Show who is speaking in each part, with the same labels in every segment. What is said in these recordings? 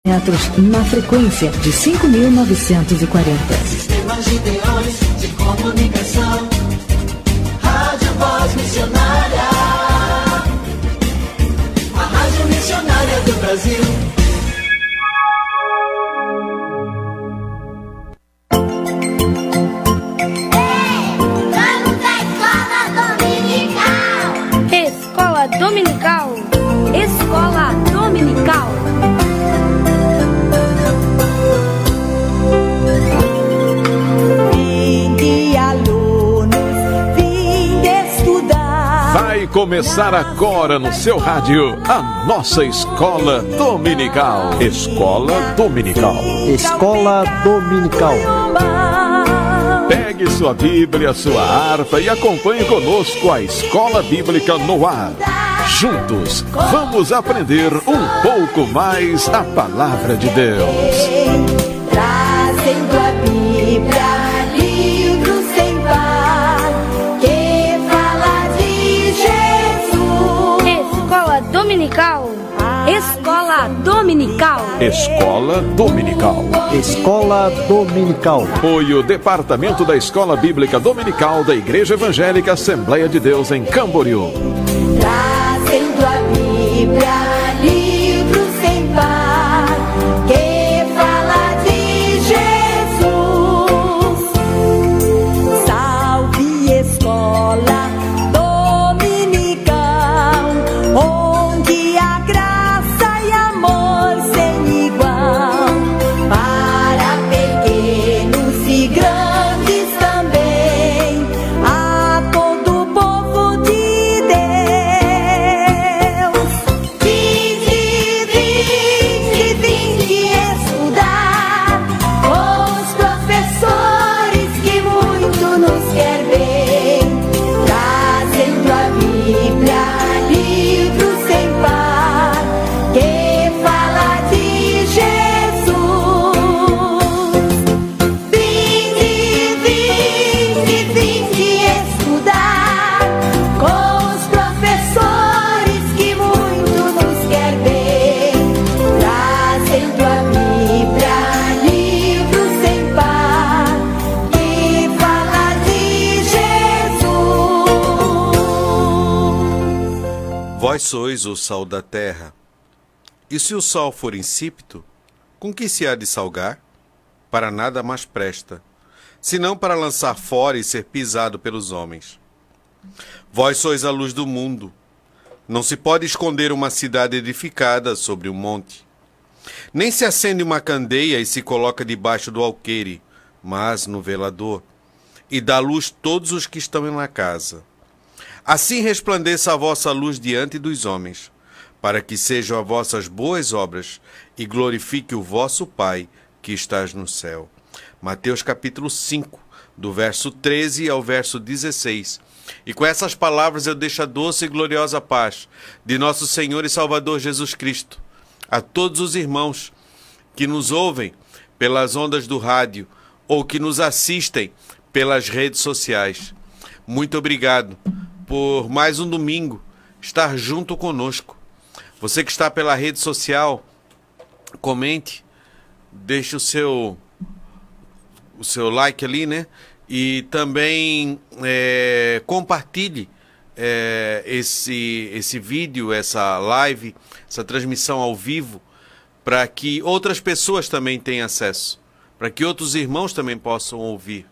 Speaker 1: metros na frequência de 5.940.
Speaker 2: Sistemas de teores de comunicação. Rádio Voz Missionária. A Rádio Missionária do Brasil.
Speaker 3: Escola Dominical. Escola Dominical.
Speaker 4: Vinde, alunos, vinde estudar.
Speaker 5: Vai começar agora no seu rádio a nossa Escola Dominical. Escola Dominical.
Speaker 6: Escola Dominical.
Speaker 5: Pegue sua Bíblia, sua harpa e acompanhe conosco a Escola Bíblica no ar. Juntos, vamos aprender um pouco mais a Palavra de Deus.
Speaker 4: Trazendo a Bíblia, livro sem par, que fala de Jesus.
Speaker 3: Escola Dominical. Escola Dominical.
Speaker 5: Escola Dominical.
Speaker 6: Escola Dominical.
Speaker 5: Apoio Departamento da Escola Bíblica Dominical da Igreja Evangélica Assembleia de Deus em Camboriú.
Speaker 4: Trazendo a Bíblia, livro sem par, que fala de Jesus. Salve escola dominical, onde a graça e amor sem igual, para pequenos e grandes também, a todo o povo de Deus. Vinde estudar com os professores que muito nos quer bem, trazendo a Bíblia, livro sem par, que fala de Jesus. Vinde estudar com os professores que muito nos quer bem, trazendo a Bíblia, livro sem par, que fala de Jesus.
Speaker 7: Vós sois o sal da terra. E se o sal for insípido, com que se há de salgar? Para nada mais presta, senão para lançar fora e ser pisado pelos homens. Vós sois a luz do mundo. Não se pode esconder uma cidade edificada sobre um monte. Nem se acende uma candeia e se coloca debaixo do alqueire, mas no velador, e dá luz todos os que estão na casa. Assim resplandeça a vossa luz diante dos homens, para que sejam as vossas boas obras e glorifique o vosso Pai que estás no céu. Mateus capítulo 5, do verso 13 ao verso 16. E com essas palavras eu deixo a doce e gloriosa paz de nosso Senhor e Salvador Jesus Cristo a todos os irmãos que nos ouvem pelas ondas do rádio ou que nos assistem pelas redes sociais. Muito obrigado por mais um domingo estar junto conosco. Você que está pela rede social, comente, deixe o seu like ali, né? E também compartilhe esse vídeo, essa live, essa transmissão ao vivo, para que outras pessoas também tenham acesso, para que outros irmãos também possam ouvir.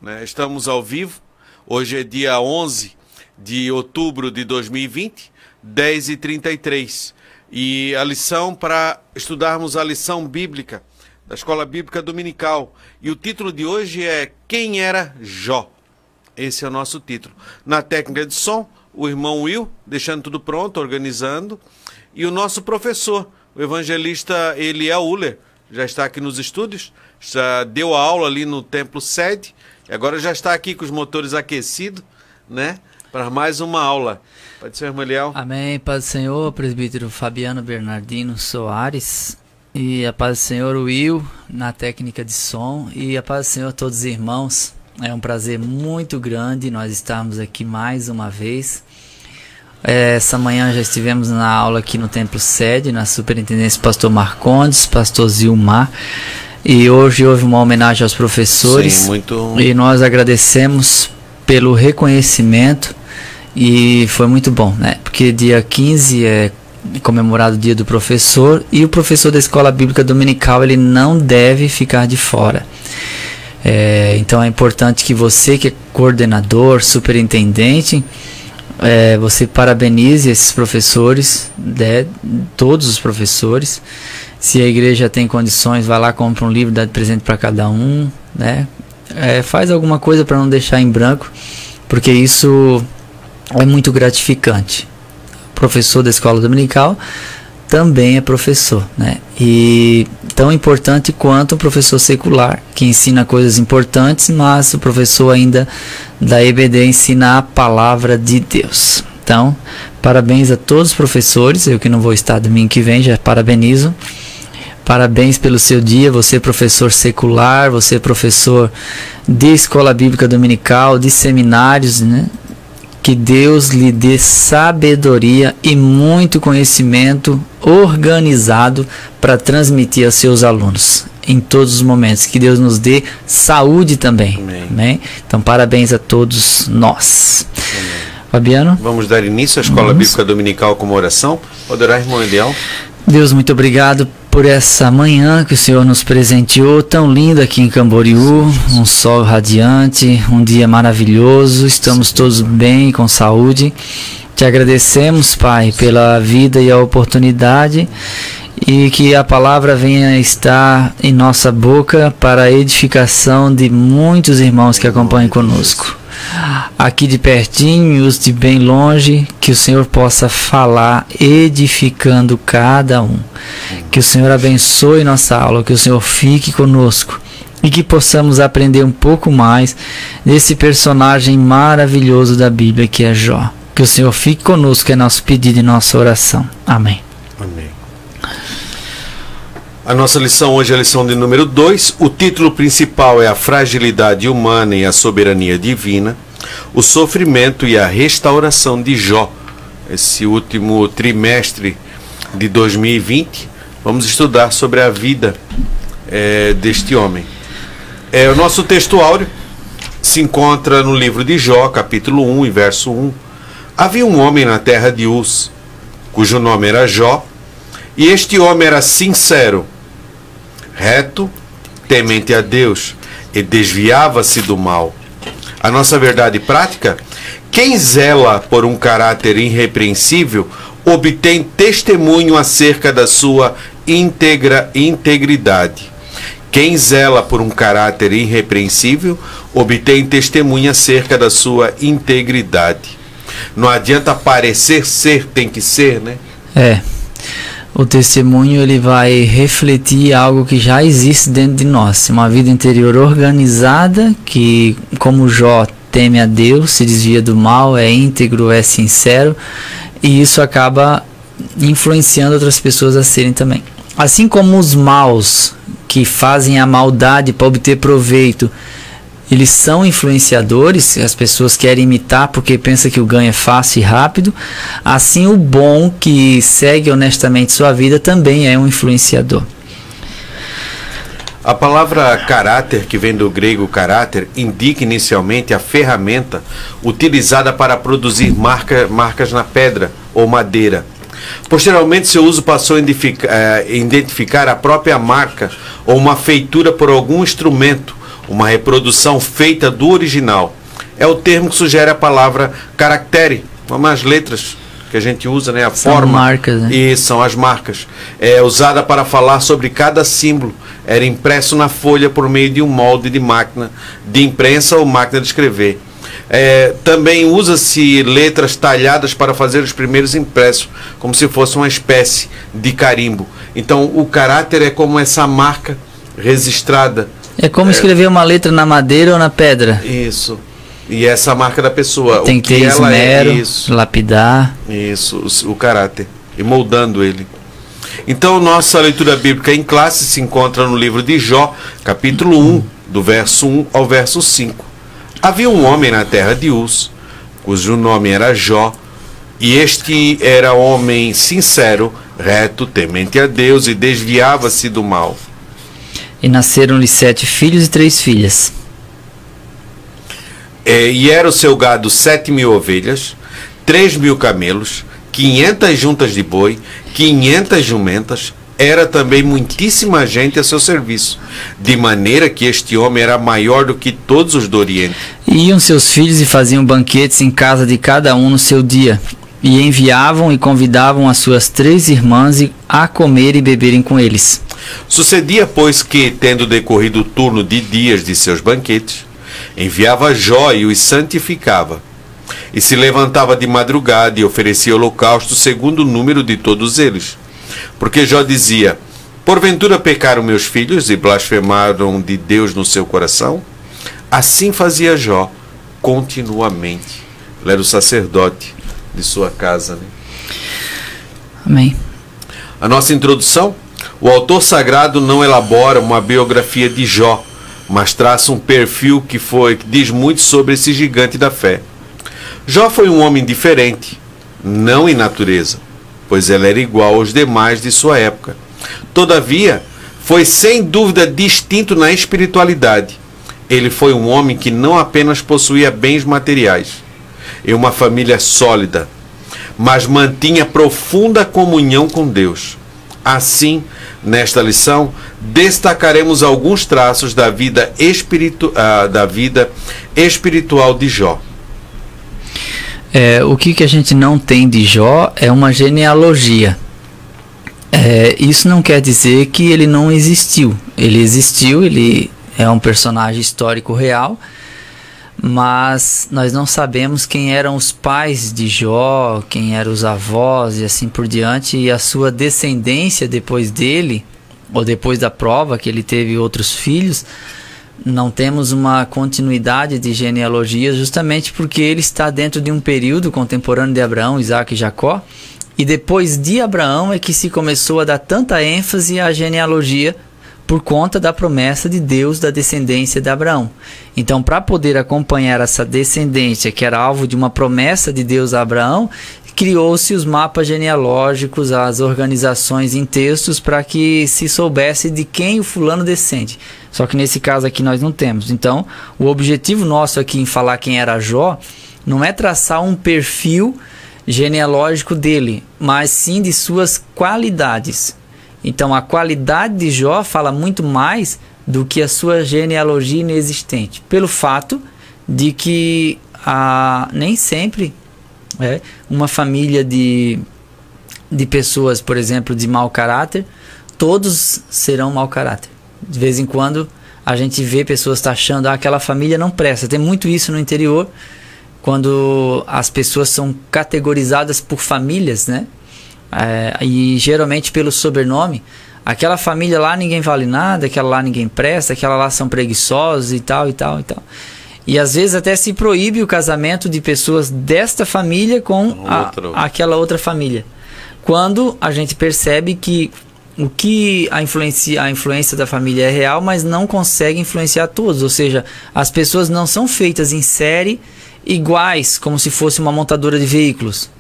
Speaker 7: Né? Estamos ao vivo, hoje é dia 11 de outubro de 2020, 10h33. E a lição, para estudarmos a lição bíblica da Escola Bíblica Dominical. E o título de hoje é Quem era Jó? Esse é o nosso título. Na técnica de som, o irmão Will, deixando tudo pronto, organizando. E o nosso professor, o evangelista Eliel Uller, já está aqui nos estúdios, já deu a aula ali no Templo Sede, e agora já está aqui com os motores aquecidos, né? Para mais uma aula. Pode ser, irmão Eliel?
Speaker 8: Amém. Paz do Senhor, presbítero Fabiano Bernardino Soares. E a paz do Senhor, Will, na técnica de som. E a paz do Senhor a todos os irmãos. É um prazer muito grande nós estarmos aqui mais uma vez. Essa manhã já estivemos na aula aqui no Templo Sede, na superintendência do pastor Marcondes, pastor Zilmar, e hoje houve uma homenagem aos professores.
Speaker 7: Sim, muito...
Speaker 8: E nós agradecemos pelo reconhecimento e foi muito bom, né? Porque dia 15 é comemorado o dia do professor e o professor da escola bíblica dominical, ele não deve ficar de fora. Então é importante que você, que é coordenador, superintendente, você parabenize esses professores, todos os professores. Se a igreja tem condições, vai lá, compra um livro, dá de presente para cada um, né? Faz alguma coisa para não deixar em branco, porque isso é muito gratificante. O professor da escola dominical também é professor, né? E tão importante quanto o professor secular, que ensina coisas importantes, mas o professor ainda da EBD ensina a palavra de Deus. Então, parabéns a todos os professores, eu que não vou estar domingo que vem, já parabenizo. Parabéns pelo seu dia, você professor secular, você professor de escola bíblica dominical, de seminários, né? Que Deus lhe dê sabedoria e muito conhecimento organizado para transmitir aos seus alunos em todos os momentos. Que Deus nos dê saúde também. Amém. Então, parabéns a todos nós. Amém. Fabiano?
Speaker 7: Vamos dar início à Escola Bíblica Dominical com uma oração. Orar, irmão Eliel.
Speaker 8: Deus, muito obrigado por essa manhã que o Senhor nos presenteou, tão lindo aqui em Camboriú, um sol radiante, um dia maravilhoso, estamos todos bem, com saúde. Te agradecemos, Pai, pela vida e a oportunidade, e que a palavra venha estar em nossa boca para a edificação de muitos irmãos que acompanham conosco. Aqui de pertinho, os de bem longe, que o Senhor possa falar edificando cada um. Que o Senhor abençoe nossa aula, que o Senhor fique conosco e que possamos aprender um pouco mais desse personagem maravilhoso da Bíblia que é Jó. Que o Senhor fique conosco, é nosso pedido e nossa oração. Amém.
Speaker 7: Amém. A nossa lição hoje é a lição de número 2. O título principal é a fragilidade humana e a soberania divina, o sofrimento e a restauração de Jó. Esse último trimestre de 2020, vamos estudar sobre a vida deste homem. O nosso texto áureo se encontra no livro de Jó, capítulo 1 e verso 1. Havia um homem na terra de Uz, cujo nome era Jó, e este homem era sincero, reto, temente a Deus, e desviava-se do mal. A nossa verdade prática: quem zela por um caráter irrepreensível obtém testemunho acerca da sua integridade. Quem zela por um caráter irrepreensível obtém testemunho acerca da sua integridade. Não adianta parecer ser, tem que ser, né?
Speaker 8: O testemunho, ele vai refletir algo que já existe dentro de nós. Uma vida interior organizada, que, como Jó, teme a Deus, se desvia do mal, é íntegro, é sincero, e isso acaba influenciando outras pessoas a serem também. Assim como os maus, que fazem a maldade para obter proveito, eles são influenciadores, as pessoas querem imitar porque pensam que o ganho é fácil e rápido. Assim, o bom, que segue honestamente sua vida, também é um influenciador.
Speaker 7: A palavra caráter, que vem do grego caráter, indica inicialmente a ferramenta utilizada para produzir marcas na pedra ou madeira. Posteriormente, seu uso passou a identificar a própria marca ou uma feitura por algum instrumento, uma reprodução feita do original. É o termo que sugere a palavra caractere, como as letras que a gente usa, né? A
Speaker 8: são
Speaker 7: forma.
Speaker 8: Marcas, né?
Speaker 7: E são as marcas. É usada para falar sobre cada símbolo. Era impresso na folha por meio de um molde de máquina de imprensa ou máquina de escrever. Também usa-se letras talhadas para fazer os primeiros impressos, como se fosse uma espécie de carimbo. Então, o caráter é como essa marca registrada.
Speaker 8: É como escrever uma letra na madeira ou na pedra.
Speaker 7: Isso. E essa marca da pessoa.
Speaker 8: Tem que ter esmero, lapidar.
Speaker 7: Isso, o caráter. E moldando ele. Então, nossa leitura bíblica em classe se encontra no livro de Jó, capítulo 1, do verso 1 ao verso 5. Havia um homem na terra de Uz, cujo nome era Jó, E este era homem sincero, reto, temente a Deus e desviava-se do mal.
Speaker 8: E nasceram-lhe 7 filhos e 3 filhas.
Speaker 7: E era o seu gado 7.000 ovelhas, 3.000 camelos, 500 juntas de boi, 500 jumentas. Era também muitíssima gente a seu serviço, de maneira que este homem era maior do que todos os do Oriente.
Speaker 8: E iam seus filhos e faziam banquetes em casa de cada um no seu dia, e enviavam e convidavam as suas 3 irmãs a comer e beberem com eles.
Speaker 7: Sucedia, pois, que, tendo decorrido o turno de dias de seus banquetes, enviava Jó e os santificava, e se levantava de madrugada e oferecia holocausto segundo o número de todos eles. Porque Jó dizia: porventura pecaram meus filhos e blasfemaram de Deus no seu coração? Assim fazia Jó continuamente. Ele era o sacerdote de sua casa, né?
Speaker 8: Amém.
Speaker 7: A nossa introdução: o autor sagrado não elabora uma biografia de Jó, mas traça um perfil que diz muito sobre esse gigante da fé. Jó foi um homem diferente, não em natureza, pois ele era igual aos demais de sua época. Todavia, foi sem dúvida distinto na espiritualidade. Ele foi um homem que não apenas possuía bens materiais e uma família sólida, mas mantinha profunda comunhão com Deus. Assim, nesta lição, destacaremos alguns traços da vida espiritual de Jó.
Speaker 8: O que a gente não tem de Jó é uma genealogia. Isso não quer dizer que ele não existiu. Ele existiu, ele é um personagem histórico real, mas nós não sabemos quem eram os pais de Jó, quem eram os avós e assim por diante, e a sua descendência depois dele, ou depois da prova que ele teve outros filhos. Não temos uma continuidade de genealogia, justamente porque ele está dentro de um período contemporâneo de Abraão, Isaac e Jacó, e depois de Abraão é que se começou a dar tanta ênfase à genealogia por conta da promessa de Deus da descendência de Abraão. Então, para poder acompanhar essa descendência, que era alvo de uma promessa de Deus a Abraão, criou-se os mapas genealógicos, as organizações em textos, para que se soubesse de quem o fulano descende. Só que nesse caso aqui nós não temos. Então, o objetivo nosso aqui em falar quem era Jó não é traçar um perfil genealógico dele, mas sim de suas qualidades. Então, a qualidade de Jó fala muito mais do que a sua genealogia inexistente, pelo fato de que nem sempre uma família de pessoas, por exemplo, de mau caráter, todos serão mau caráter. De vez em quando a gente vê pessoas taxando, aquela família não presta. Tem muito isso no interior, quando as pessoas são categorizadas por famílias, né? E geralmente pelo sobrenome. Aquela família lá ninguém vale nada, aquela lá ninguém presta, aquela lá são preguiçosos e tal, e tal, e tal. E às vezes até se proíbe o casamento de pessoas desta família com aquela outra família. Quando a gente percebe que a influência da família é real, mas não consegue influenciar todos. Ou seja, as pessoas não são feitas em série iguais, como se fosse uma montadora de veículos.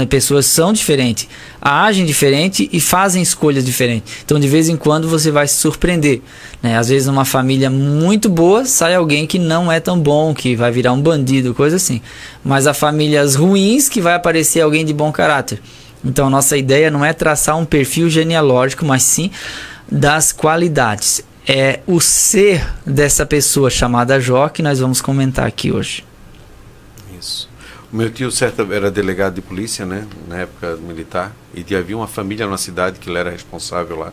Speaker 8: Pessoas são diferentes, agem diferente e fazem escolhas diferentes. Então, de vez em quando, você vai se surpreender, né? Às vezes, numa família muito boa, sai alguém que não é tão bom, que vai virar um bandido, coisa assim. Mas há famílias ruins que vai aparecer alguém de bom caráter. Então, nossa ideia não é traçar um perfil genealógico, mas sim das qualidades. É o ser dessa pessoa chamada Jó que nós vamos comentar aqui hoje.
Speaker 7: Isso. O meu tio era delegado de polícia, né, na época militar, e havia uma família na cidade que ele era responsável lá.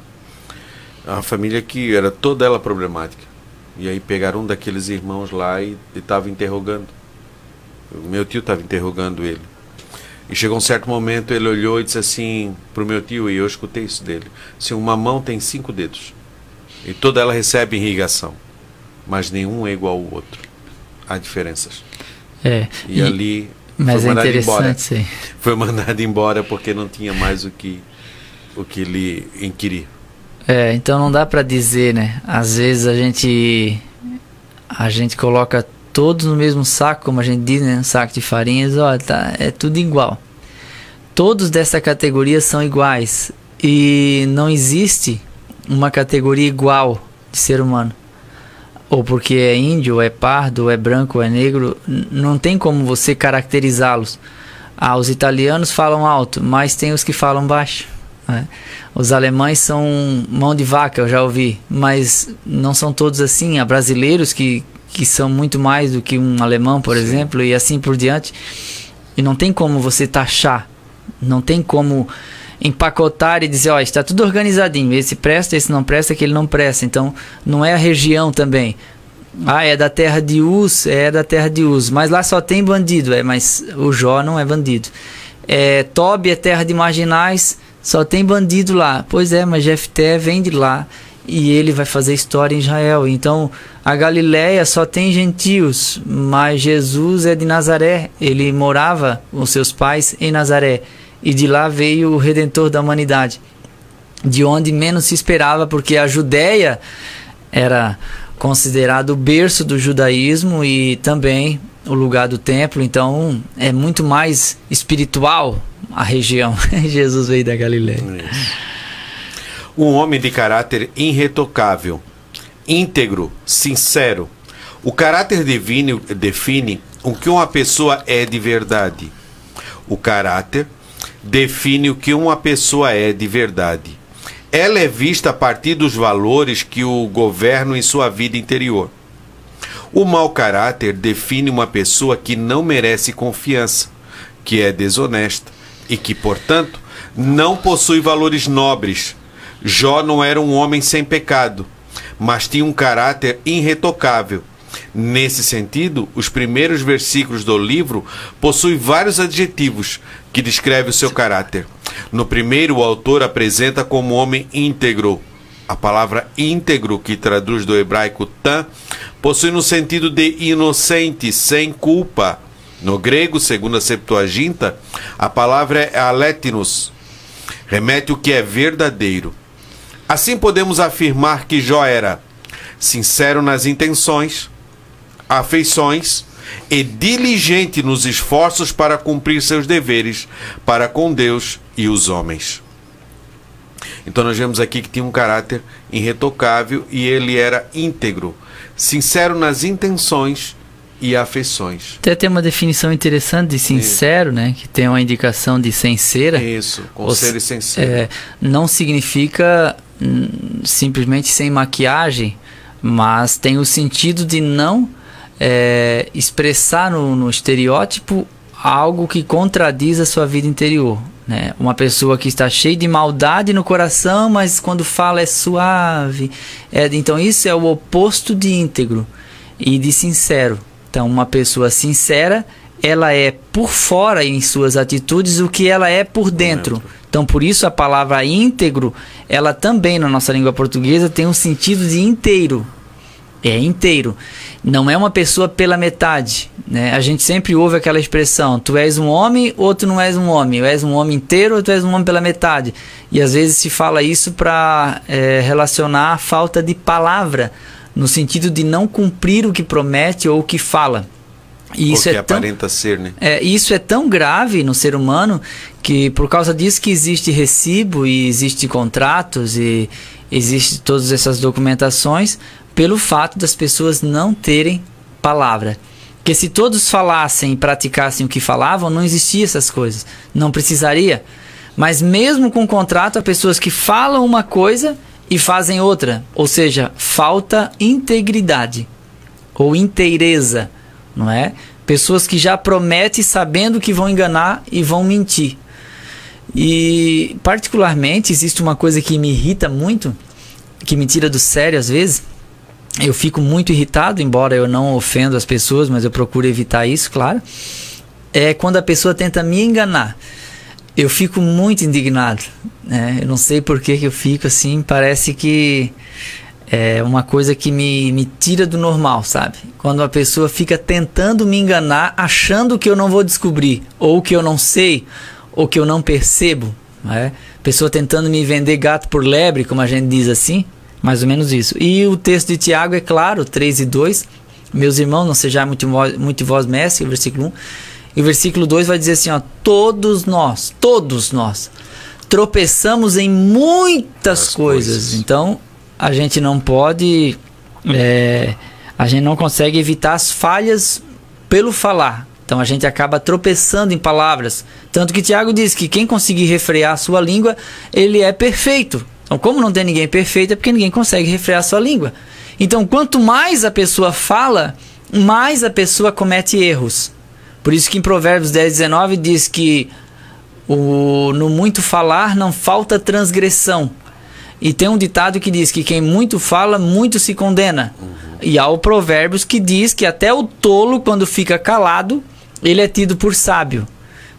Speaker 7: Uma família que era toda ela problemática. E aí pegaram um daqueles irmãos lá e estava interrogando. O meu tio estava interrogando ele. E chegou um certo momento, ele olhou e disse assim para o meu tio, e eu escutei isso dele: se uma mão tem 5 dedos, e toda ela recebe irrigação, mas nenhum é igual ao outro. Há diferenças. E ali...
Speaker 8: Mas
Speaker 7: foi mandado
Speaker 8: interessante, sim.
Speaker 7: Foi mandado embora porque não tinha mais o que ele inquirir.
Speaker 8: Então não dá para dizer, né? Às vezes a gente todos no mesmo saco, como a gente diz, né? Um saco de farinhas, é tudo igual. todos dessa categoria são iguais. E não existe uma categoria igual de ser humano. Ou porque é índio, ou é pardo, ou é branco, ou é negro. Não tem como você caracterizá-los. Os italianos falam alto, mas tem os que falam baixo. Né? Os alemães são mão de vaca, eu já ouvi. Mas não são todos assim. Há brasileiros que são muito mais do que um alemão, por exemplo, e assim por diante. E não tem como você taxar. Não tem como empacotar e dizer, está tudo organizadinho, esse presta, esse não presta, aquele não presta. Então não é a região também. É da terra de Uz, é da terra de Uz, mas lá só tem bandido, mas o Jó não é bandido. Tobi é terra de marginais, só tem bandido lá. Pois é, mas Jefté vem de lá e ele vai fazer história em Israel. Então a Galileia só tem gentios, mas Jesus é de Nazaré, ele morava com seus pais em Nazaré. E de lá veio o Redentor da humanidade, de onde menos se esperava, porque a Judéia era considerado o berço do judaísmo e também o lugar do templo. Então é muito mais espiritual a região. Jesus veio da Galileia.
Speaker 7: Um homem de caráter irretocável, íntegro, sincero. O caráter divino define o que uma pessoa é de verdade. O caráter define o que uma pessoa é de verdade. Ela é vista a partir dos valores que o governam em sua vida interior. O mau caráter define uma pessoa que não merece confiança, que é desonesta e que, portanto, não possui valores nobres. Jó não era um homem sem pecado, mas tinha um caráter irretocável. Nesse sentido, os primeiros versículos do livro possuem vários adjetivos que descrevem o seu caráter. No primeiro, o autor apresenta como homem íntegro. A palavra íntegro, que traduz do hebraico tam, possui no sentido de inocente, sem culpa. No grego, segundo a Septuaginta, a palavra é alétinos, remete o que é verdadeiro. Assim podemos afirmar que Jó era sincero nas intenções, afeições e diligente nos esforços para cumprir seus deveres para com Deus e os homens. Então nós vemos aqui que tinha um caráter irretocável e ele era íntegro, sincero nas intenções e afeições.
Speaker 8: Até tem uma definição interessante de sincero, né? Que tem uma indicação de sincera.
Speaker 7: Isso, com ser e sincero.
Speaker 8: Não significa simplesmente sem maquiagem, mas tem o sentido de não expressar no estereótipo algo que contradiz a sua vida interior, né? Uma pessoa que está cheia de maldade no coração, mas quando fala é suave. Então isso é o oposto de íntegro e de sincero. Então uma pessoa sincera, ela é por fora em suas atitudes o que ela é por dentro. Então por isso a palavra íntegro, ela também na nossa língua portuguesa tem um sentido de inteiro. É inteiro. Não é uma pessoa pela metade, né? A gente sempre ouve aquela expressão: tu és um homem ou tu não és um homem, ou és um homem inteiro ou tu és um homem pela metade. E às vezes se fala isso para relacionar a falta de palavra, no sentido de não cumprir o que promete ou o que fala. E isso
Speaker 7: aparenta ser, né?
Speaker 8: Isso é tão grave no ser humano que por causa disso que existe recibo e existe contratos e existe todas essas documentações, pelo fato das pessoas não terem palavra. Porque se todos falassem e praticassem o que falavam, não existia essas coisas. Não precisaria. Mas mesmo com contrato, há pessoas que falam uma coisa e fazem outra. Ou seja, falta integridade ou inteireza, não é? Pessoas que já prometem sabendo que vão enganar e vão mentir. E particularmente existe uma coisa que me irrita muito, que me tira do sério às vezes. Eu fico muito irritado, embora eu não ofendo as pessoas, mas eu procuro evitar isso, claro. É quando a pessoa tenta me enganar. Eu fico muito indignado, né? Eu não sei por que eu fico assim, parece que é uma coisa que me tira do normal, sabe? Quando a pessoa fica tentando me enganar, achando que eu não vou descobrir, ou que eu não sei, ou que eu não percebo, né? Pessoa tentando me vender gato por lebre, como a gente diz assim. Mais ou menos isso. E o texto de Tiago é claro, 3:2. Meus irmãos, não sejais muito vós mestres, versículo 1. E o versículo 2 vai dizer assim, ó, todos nós tropeçamos em muitas coisas. Então, a gente não pode, a gente não consegue evitar as falhas pelo falar. Então, a gente acaba tropeçando em palavras. Tanto que Tiago diz que quem conseguir refrear a sua língua, ele é perfeito. Então, como não tem ninguém perfeito, é porque ninguém consegue refrear a sua língua. Então, quanto mais a pessoa fala, mais a pessoa comete erros. Por isso que em Provérbios 10:19 diz que no muito falar não falta transgressão. E tem um ditado que diz que quem muito fala, muito se condena. E há o Provérbios que diz que até o tolo, quando fica calado, ele é tido por sábio.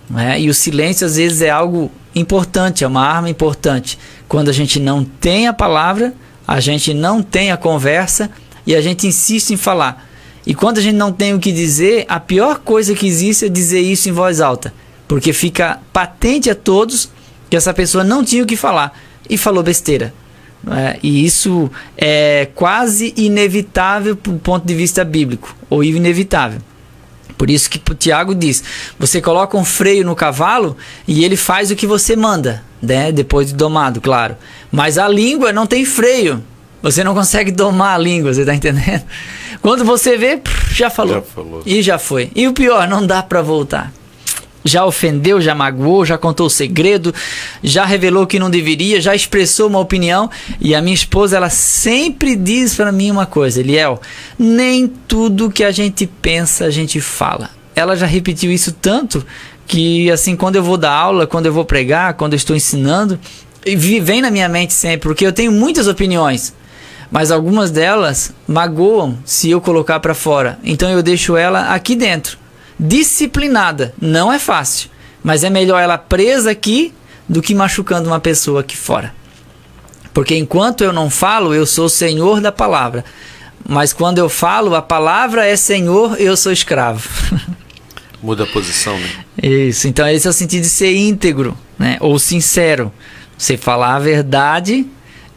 Speaker 8: Né? E o silêncio às vezes é algo importante, é uma arma importante. Quando a gente não tem a palavra, a gente não tem a conversa e a gente insiste em falar. E quando a gente não tem o que dizer, a pior coisa que existe é dizer isso em voz alta. Porque fica patente a todos que essa pessoa não tinha o que falar e falou besteira. E isso é quase inevitável do ponto de vista bíblico, ou inevitável. Por isso que Tiago diz, você coloca um freio no cavalo e ele faz o que você manda, né? Depois de domado, claro. Mas a língua não tem freio. Você não consegue domar a língua, você está entendendo? Quando você vê, já falou. E já foi. E o pior, não dá para voltar. Já ofendeu, já magoou, já contou o segredo, já revelou que não deveria, já expressou uma opinião. E a minha esposa, ela sempre diz para mim uma coisa, Eliel, nem tudo que a gente pensa, a gente fala. Ela já repetiu isso tanto que, assim, quando eu vou dar aula, quando eu vou pregar, quando eu estou ensinando, vem na minha mente sempre, porque eu tenho muitas opiniões. Mas algumas delas magoam se eu colocar para fora. Então eu deixo ela aqui dentro. Disciplinada. Não é fácil. Mas é melhor ela presa aqui do que machucando uma pessoa aqui fora. Porque enquanto eu não falo, eu sou senhor da palavra. Mas quando eu falo, a palavra é senhor, eu sou escravo.
Speaker 7: Muda a posição, né?
Speaker 8: Isso. Então esse é o sentido de ser íntegro, né? Ou sincero. Você falar a verdade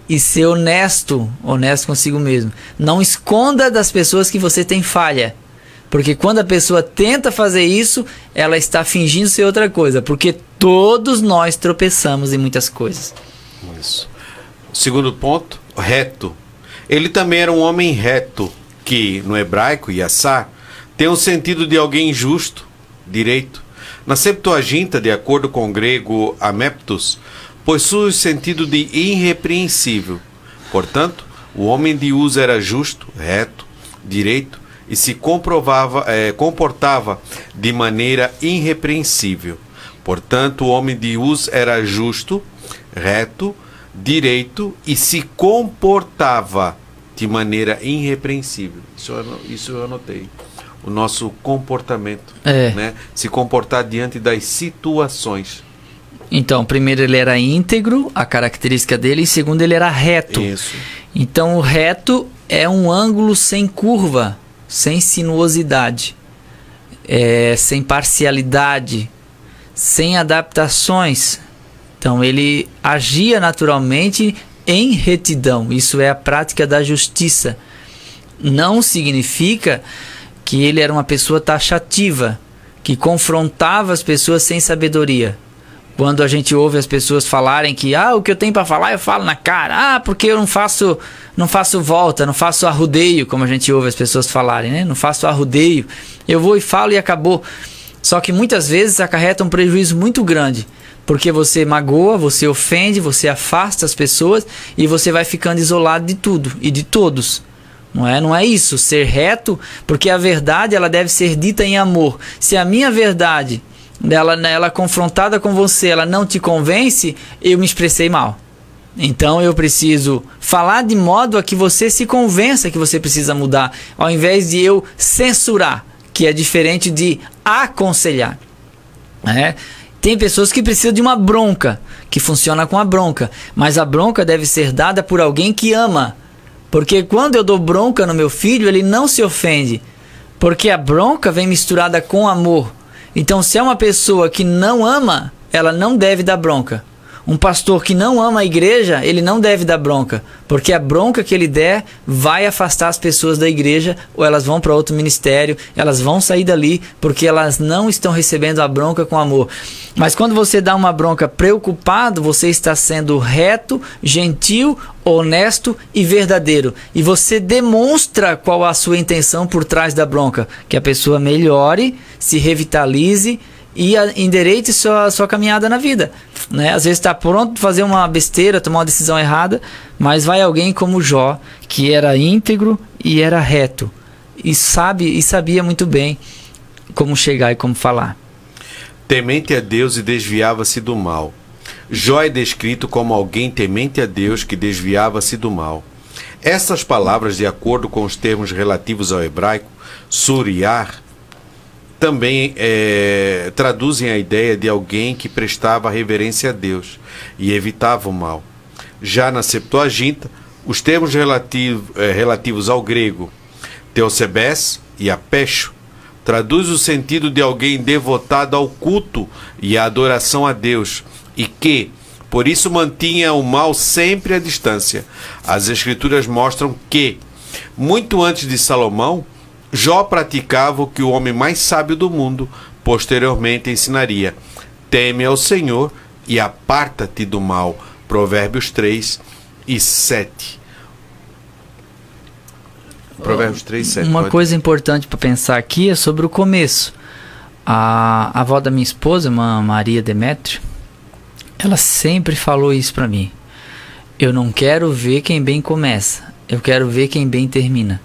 Speaker 8: e ser honesto consigo mesmo. Não esconda das pessoas que você tem falha. Porque quando a pessoa tenta fazer isso, ela está fingindo ser outra coisa. Porque todos nós tropeçamos em muitas coisas.
Speaker 7: Isso. Segundo ponto, reto. Ele também era um homem reto, que no hebraico, Yassar, tem o sentido de alguém justo, direito. Na Septuaginta, de acordo com o grego ameptos, possui o sentido de irrepreensível. Portanto, o homem de Uz era justo, reto, direito e se comportava de maneira irrepreensível. Portanto, o homem de Uz era justo, reto, direito e se comportava de maneira irrepreensível. Isso eu anotei. O nosso comportamento, né? Se comportar diante das situações.
Speaker 8: Então, primeiro ele era íntegro, a característica dele, e segundo ele era reto.
Speaker 7: Isso.
Speaker 8: Então, o reto é um ângulo sem curva, sem sinuosidade, sem parcialidade, sem adaptações. Então, ele agia naturalmente em retidão. Isso é a prática da justiça. Não significa que ele era uma pessoa taxativa, que confrontava as pessoas sem sabedoria. Quando a gente ouve as pessoas falarem que o que eu tenho para falar eu falo na cara, porque eu não faço volta, não faço arrudeio, como a gente ouve as pessoas falarem, né? Não faço arrudeio, eu vou e falo e acabou. Só que muitas vezes acarreta um prejuízo muito grande, porque você magoa, você ofende, você afasta as pessoas e você vai ficando isolado de tudo e de todos. Não é isso, ser reto, porque a verdade ela deve ser dita em amor. Se a minha verdade ela confrontada com você, ela não te convence, eu me expressei mal. Então eu preciso falar de modo a que você se convença que você precisa mudar, ao invés de eu censurar, que é diferente de aconselhar. Tem pessoas que precisam de uma bronca, que funciona com a bronca, mas a bronca deve ser dada por alguém que ama. Porque quando eu dou bronca no meu filho, ele não se ofende, porque a bronca vem misturada com amor. Então, se é uma pessoa que não ama, ela não deve dar bronca. Um pastor que não ama a igreja, ele não deve dar bronca, porque a bronca que ele der vai afastar as pessoas da igreja, ou elas vão para outro ministério, elas vão sair dali porque elas não estão recebendo a bronca com amor. Mas quando você dá uma bronca preocupado, você está sendo reto, gentil, honesto e verdadeiro. E você demonstra qual a sua intenção por trás da bronca, que a pessoa melhore, se revitalize e endereite sua caminhada na vida, né? Às vezes está pronto para fazer uma besteira, tomar uma decisão errada, mas vai alguém como Jó, que era íntegro e era reto, e sabia muito bem como chegar e como falar.
Speaker 7: Temente a Deus e desviava-se do mal. Jó é descrito como alguém temente a Deus que desviava-se do mal. Essas palavras, de acordo com os termos relativos ao hebraico, suriar, também traduzem a ideia de alguém que prestava reverência a Deus e evitava o mal. Já na Septuaginta, os termos relativos ao grego teosebes e apecho traduz o sentido de alguém devotado ao culto e à adoração a Deus e que, por isso, mantinha o mal sempre à distância. As Escrituras mostram que, muito antes de Salomão, Jó praticava o que o homem mais sábio do mundo posteriormente ensinaria: teme ao Senhor e aparta-te do mal. Provérbios 3 e 7. Provérbios 3 e 7.
Speaker 8: Uma coisa importante para pensar aqui é sobre o começo. A avó da minha esposa, irmã Maria Demétrio, ela sempre falou isso para mim: eu não quero ver quem bem começa, eu quero ver quem bem termina.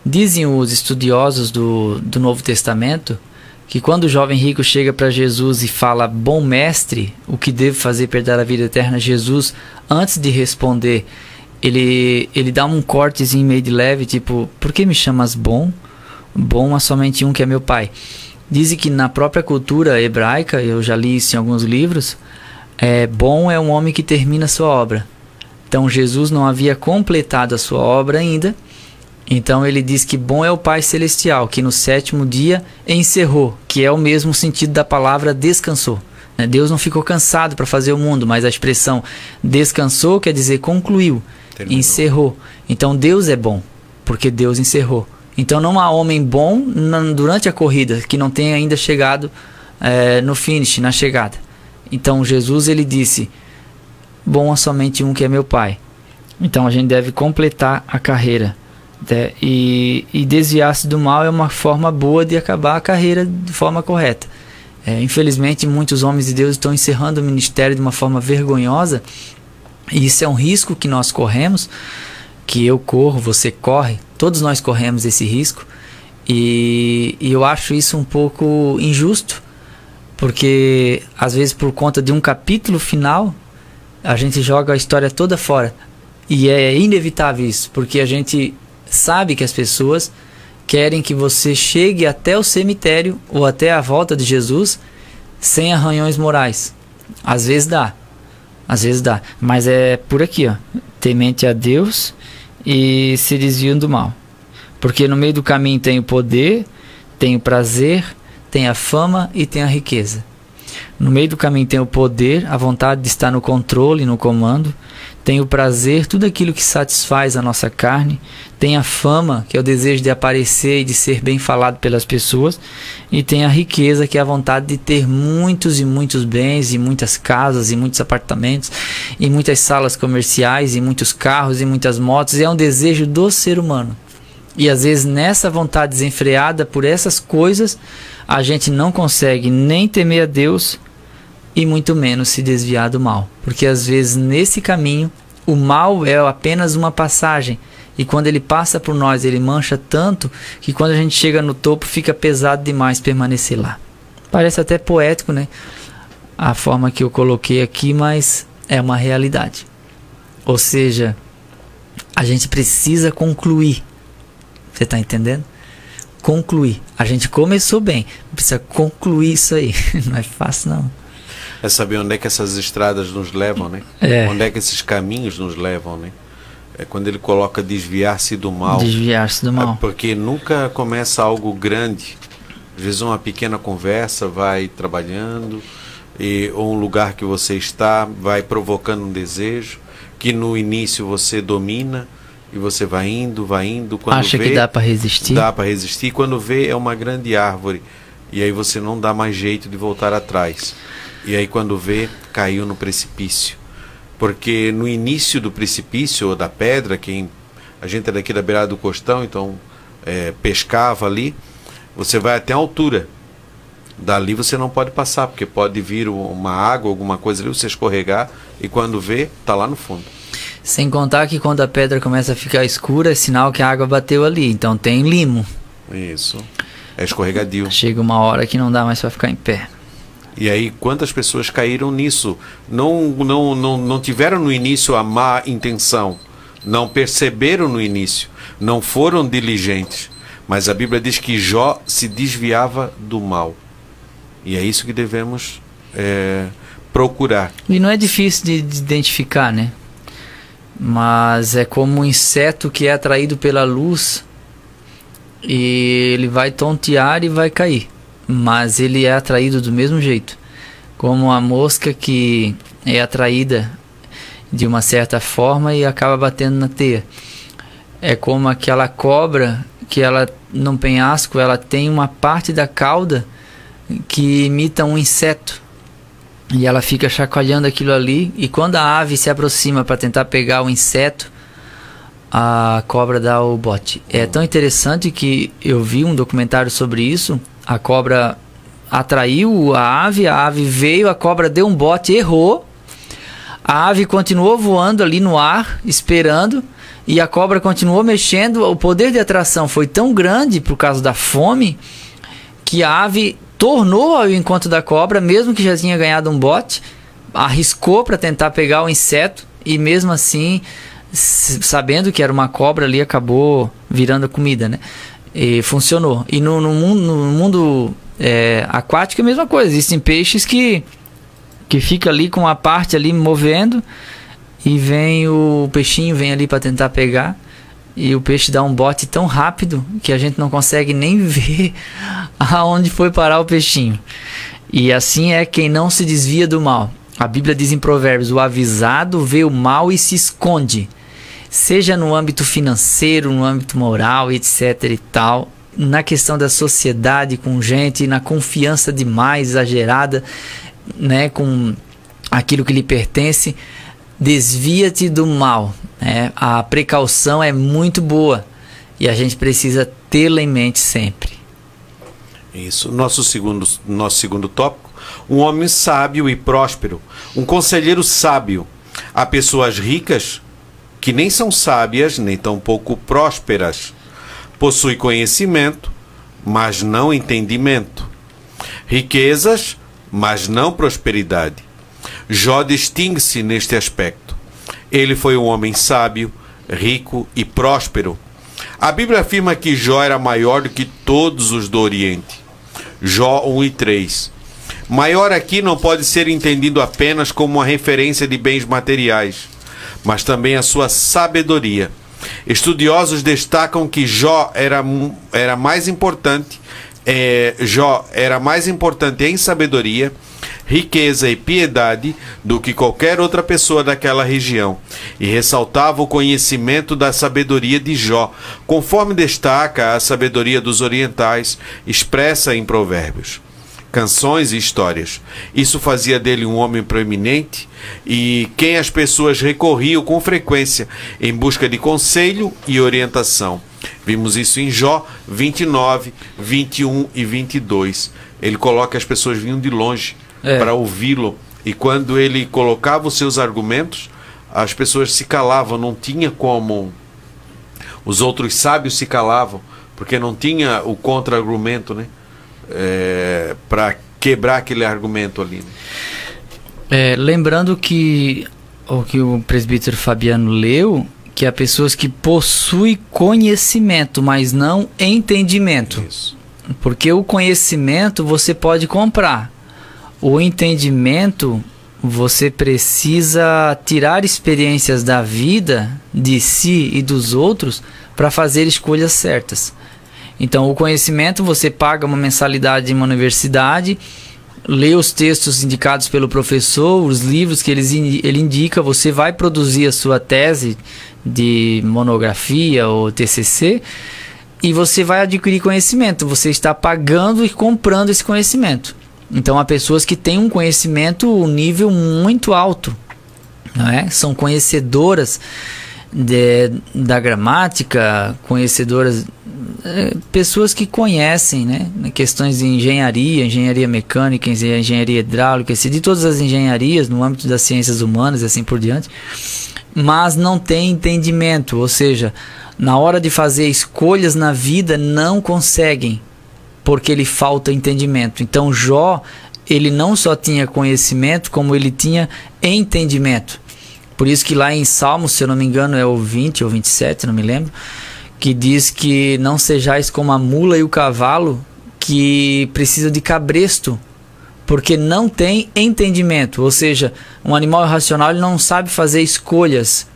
Speaker 8: Dizem os estudiosos do Novo Testamento que quando o jovem rico chega para Jesus e fala: bom mestre, o que devo fazer para herdar a vida eterna? Jesus, antes de responder, ele dá um cortezinho meio de leve, tipo: por que me chamas bom? Bom há somente um, que é meu pai. Dizem que na própria cultura hebraica, eu já li isso em alguns livros, bom é um homem que termina a sua obra. Então Jesus não havia completado a sua obra ainda. Então ele diz que bom é o Pai Celestial, que no 7º dia encerrou, que é o mesmo sentido da palavra descansou. Deus não ficou cansado para fazer o mundo, mas a expressão descansou quer dizer concluiu, terminou, encerrou. Então Deus é bom, porque Deus encerrou. Então não há homem bom durante a corrida que não tenha ainda chegado no finish, na chegada. Então Jesus, ele disse: bom há somente um, que é meu Pai. Então a gente deve completar a carreira. E desviar-se do mal é uma forma boa de acabar a carreira de forma correta. Infelizmente, muitos homens de Deus estão encerrando o ministério de uma forma vergonhosa, e isso é um risco que nós corremos, que eu corro, você corre, todos nós corremos esse risco, e eu acho isso um pouco injusto, porque às vezes por conta de um capítulo final a gente joga a história toda fora, e é inevitável isso, porque a gente sabe que as pessoas querem que você chegue até o cemitério ou até a volta de Jesus sem arranhões morais. Às vezes dá, mas é por aqui, ó: temente a Deus e se desviam do mal, porque no meio do caminho tem o poder, tem o prazer, tem a fama e tem a riqueza. No meio do caminho tem o poder, a vontade de estar no controle, no comando. Tem o prazer, tudo aquilo que satisfaz a nossa carne. Tem a fama, que é o desejo de aparecer e de ser bem falado pelas pessoas. E tem a riqueza, que é a vontade de ter muitos e muitos bens, e muitas casas, e muitos apartamentos, e muitas salas comerciais, e muitos carros, e muitas motos. E é um desejo do ser humano. E às vezes nessa vontade desenfreada por essas coisas, a gente não consegue nem temer a Deus e muito menos se desviar do mal. Porque às vezes nesse caminho o mal é apenas uma passagem, e quando ele passa por nós ele mancha tanto que quando a gente chega no topo fica pesado demais permanecer lá. Parece até poético, né? A forma que eu coloquei aqui, mas é uma realidade. Ou seja, a gente precisa concluir. Você está entendendo? Concluir. A gente começou bem, precisa concluir isso aí. Não é fácil, não.
Speaker 7: É saber onde é que essas estradas nos levam, né? Onde é que esses caminhos nos levam, né? É quando ele coloca desviar-se do mal.
Speaker 8: Desviar-se do mal.
Speaker 7: Porque nunca começa algo grande. Às vezes uma pequena conversa vai trabalhando, ou um lugar que você está, vai provocando um desejo, que no início você domina, e você vai indo, quando
Speaker 8: acha
Speaker 7: vê,
Speaker 8: que dá para resistir.
Speaker 7: Dá para resistir, quando vê é uma grande árvore, e aí você não dá mais jeito de voltar atrás. E aí quando vê, caiu no precipício. Porque no início do precipício, ou da pedra, a gente é daqui da beirada do costão, então pescava ali, você vai até a altura. Dali você não pode passar, porque pode vir uma água, alguma coisa ali, você escorregar, e quando vê, tá lá no fundo.
Speaker 8: Sem contar que quando a pedra começa a ficar escura, é sinal que a água bateu ali, então tem limo.
Speaker 7: Isso, é escorregadio.
Speaker 8: Chega uma hora que não dá mais para ficar em pé.
Speaker 7: E aí, quantas pessoas caíram nisso? Não tiveram no início a má intenção, não perceberam no início, não foram diligentes. Mas a Bíblia diz que Jó se desviava do mal. E é isso que devemos procurar.
Speaker 8: E não é difícil de identificar, né? Mas é como um inseto que é atraído pela luz e ele vai tontear e vai cair. Mas ele é atraído do mesmo jeito, como a mosca que é atraída de uma certa forma e acaba batendo na teia. É como aquela cobra que ela no penhasco ela tem uma parte da cauda que imita um inseto e ela fica chacoalhando aquilo ali, e quando a ave se aproxima para tentar pegar o inseto, a cobra dá o bote. É tão interessante que eu vi um documentário sobre isso. A cobra atraiu a ave veio, a cobra deu um bote, errou. A ave continuou voando ali no ar, esperando, e a cobra continuou mexendo. O poder de atração foi tão grande por causa da fome, que a ave tornou ao encontro da cobra, mesmo que já tinha ganhado um bote, arriscou para tentar pegar o inseto, e mesmo assim, sabendo que era uma cobra ali, acabou virando comida, né? E funcionou. E no mundo aquático é a mesma coisa. Existem peixes que fica ali com a parte ali movendo, e vem o peixinho vem ali para tentar pegar, e o peixe dá um bote tão rápido que a gente não consegue nem ver aonde foi parar o peixinho. E assim é quem não se desvia do mal. A Bíblia diz em Provérbios: o avisado vê o mal e se esconde. Seja no âmbito financeiro, no âmbito moral, etc e tal, na questão da sociedade com gente, na confiança demais, exagerada, né, com aquilo que lhe pertence, desvia-te do mal, né? A precaução é muito boa e a gente precisa tê-la em mente sempre.
Speaker 7: Isso. Nosso segundo tópico: um homem sábio e próspero, um conselheiro sábio. Há pessoas ricas que nem são sábias, nem tampouco prósperas. Possui conhecimento, mas não entendimento. Riquezas, mas não prosperidade. Jó distingue-se neste aspecto. Ele foi um homem sábio, rico e próspero. A Bíblia afirma que Jó era maior do que todos os do Oriente. Jó 1:3. Maior aqui não pode ser entendido apenas como uma referência de bens materiais, mas também a sua sabedoria. Estudiosos destacam que Jó era mais importante em sabedoria, riqueza e piedade do que qualquer outra pessoa daquela região, e ressaltava o conhecimento da sabedoria de Jó, conforme destaca a sabedoria dos orientais, expressa em Provérbios, canções e histórias. Isso fazia dele um homem proeminente e quem as pessoas recorriam com frequência em busca de conselho e orientação. Vimos isso em Jó 29, 21 e 22. Ele coloca que as pessoas vinham de longe para ouvi-lo, e quando ele colocava os seus argumentos, as pessoas se calavam. Não tinha como. Os outros sábios se calavam, porque não tinha o contra-argumento, né? Para quebrar aquele argumento ali, né?
Speaker 8: Lembrando que o que o presbítero Fabiano leu, que há pessoas que possuem conhecimento, mas não entendimento.
Speaker 7: Isso.
Speaker 8: Porque o conhecimento você pode comprar. O entendimento, você precisa tirar experiências da vida, de si e dos outros, para fazer escolhas certas. Então, o conhecimento, você paga uma mensalidade em uma universidade, lê os textos indicados pelo professor, os livros que ele indica, você vai produzir a sua tese de monografia ou TCC e você vai adquirir conhecimento. Você está pagando e comprando esse conhecimento. Então, há pessoas que têm um conhecimento, um nível muito alto, não é? São conhecedoras da gramática, conhecedoras, pessoas que conhecem, né, questões de engenharia mecânica, engenharia hidráulica, de todas as engenharias no âmbito das ciências humanas e assim por diante, mas não tem entendimento, ou seja, na hora de fazer escolhas na vida não conseguem, porque lhe falta entendimento. Então Jó, ele não só tinha conhecimento, como ele tinha entendimento. Por isso que lá em Salmos, se eu não me engano, é o 20 ou 27, não me lembro, que diz que não sejais como a mula e o cavalo que precisa de cabresto, porque não tem entendimento. Ou seja, um animal irracional ele não sabe fazer escolhas.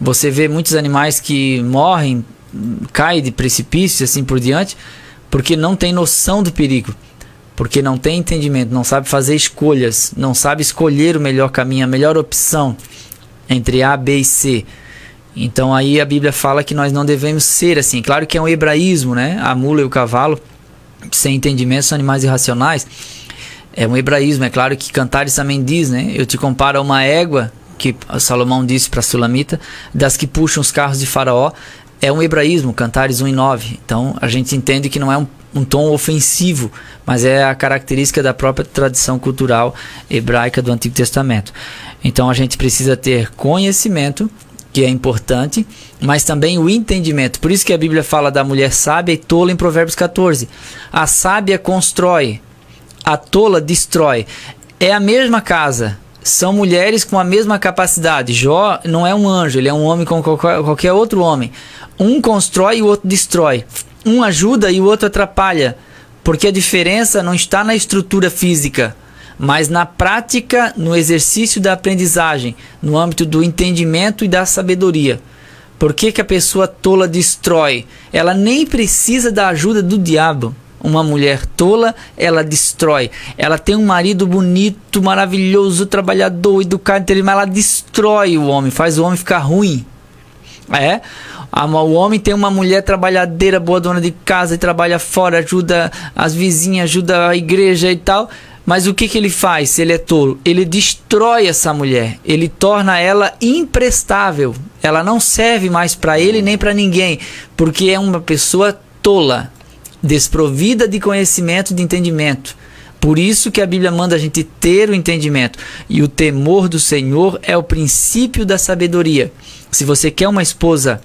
Speaker 8: Você vê muitos animais que morrem, caem de precipícios e assim por diante, porque não tem noção do perigo, porque não tem entendimento, não sabe fazer escolhas, não sabe escolher o melhor caminho, a melhor opção entre A, B e C. Então aí a Bíblia fala que nós não devemos ser assim. Claro que é um hebraísmo, né? A mula e o cavalo, sem entendimento, são animais irracionais. É um hebraísmo. É claro que Cantares também diz, né? Eu te comparo a uma égua, que Salomão disse para a Sulamita, das que puxam os carros de Faraó. É um hebraísmo, Cantares 1:9. Então a gente entende que não é um tom ofensivo, mas é a característica da própria tradição cultural hebraica do Antigo Testamento. Então a gente precisa ter conhecimento, que é importante, mas também o entendimento. Por isso que a Bíblia fala da mulher sábia e tola em Provérbios 14. A sábia constrói, a tola destrói. É a mesma casa, são mulheres com a mesma capacidade. Jó não é um anjo, ele é um homem como qualquer outro homem. Um constrói e o outro destrói. Um ajuda e o outro atrapalha, porque a diferença não está na estrutura física, mas na prática, no exercício da aprendizagem, no âmbito do entendimento e da sabedoria. Por que a pessoa tola destrói? Ela nem precisa da ajuda do diabo. Uma mulher tola, ela destrói. Ela tem um marido bonito, maravilhoso, trabalhador, educado, mas ela destrói o homem, faz o homem ficar ruim. O homem tem uma mulher trabalhadeira, boa dona de casa, e trabalha fora, ajuda as vizinhas, ajuda a igreja e tal. Mas o que ele faz se ele é tolo? Ele destrói essa mulher, ele torna ela imprestável. Ela não serve mais para ele nem para ninguém, porque é uma pessoa tola, desprovida de conhecimento, de entendimento. Por isso que a Bíblia manda a gente ter o entendimento. E o temor do Senhor é o princípio da sabedoria. Se você quer uma esposa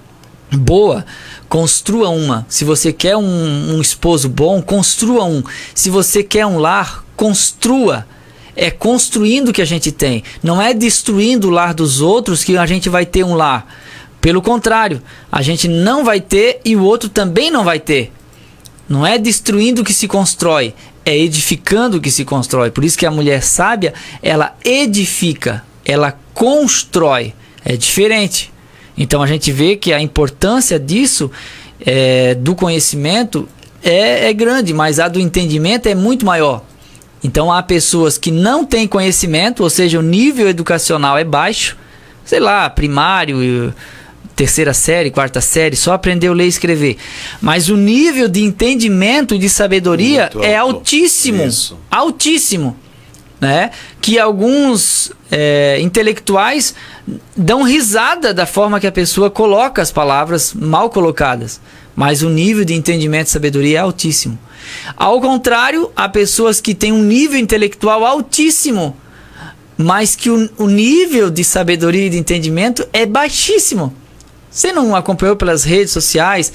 Speaker 8: boa, construa uma. Se você quer um esposo bom, construa um. Se você quer um lar, construa. É construindo que a gente tem. Não é destruindo o lar dos outros que a gente vai ter um lar. Pelo contrário, a gente não vai ter e o outro também não vai ter. Não é destruindo que se constrói, é edificando que se constrói. Por isso que a mulher sábia, ela edifica, ela constrói. É diferente. Então a gente vê que a importância disso, do conhecimento, é grande, mas a do entendimento é muito maior. Então há pessoas que não têm conhecimento, ou seja, o nível educacional é baixo, sei lá, primário, terceira série, quarta série, só aprendeu a ler e escrever. Mas o nível de entendimento e de sabedoria é altíssimo. Isso. Altíssimo. Né? Que alguns intelectuais dão risada da forma que a pessoa coloca as palavras mal colocadas. Mas o nível de entendimento e sabedoria é altíssimo. Ao contrário, há pessoas que têm um nível intelectual altíssimo, mas que o nível de sabedoria e de entendimento é baixíssimo. Você não acompanhou pelas redes sociais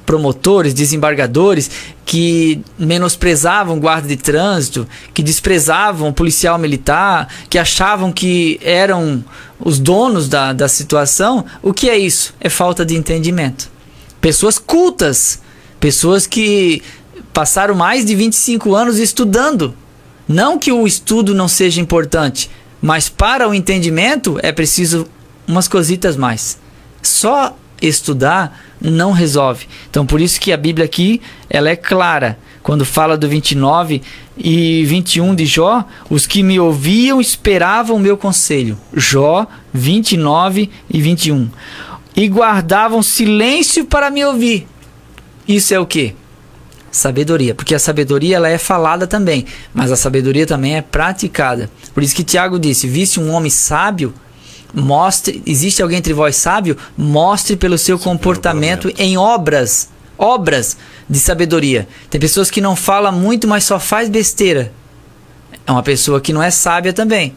Speaker 8: promotores, desembargadores que menosprezavam guarda de trânsito, que desprezavam policial militar, que achavam que eram os donos da situação? O que é isso? É falta de entendimento. Pessoas cultas, pessoas que passaram mais de 25 anos estudando. Não que o estudo não seja importante, mas para o entendimento é preciso umas cositas mais. Só estudar não resolve. Então por isso que a Bíblia aqui ela é clara. quando fala do 29 e 21 de Jó, os que me ouviam esperavam o meu conselho. Jó 29 e 21. E guardavam silêncio para me ouvir. Isso é o quê? Sabedoria, porque a sabedoria ela é falada também, mas a sabedoria também é praticada. Por isso que Tiago disse, viste um homem sábio, mostre, existe alguém entre vós sábio, mostre pelo seu comportamento em obras de sabedoria. Tem pessoas que não falam muito, mas só faz besteira. É uma pessoa que não é sábia também.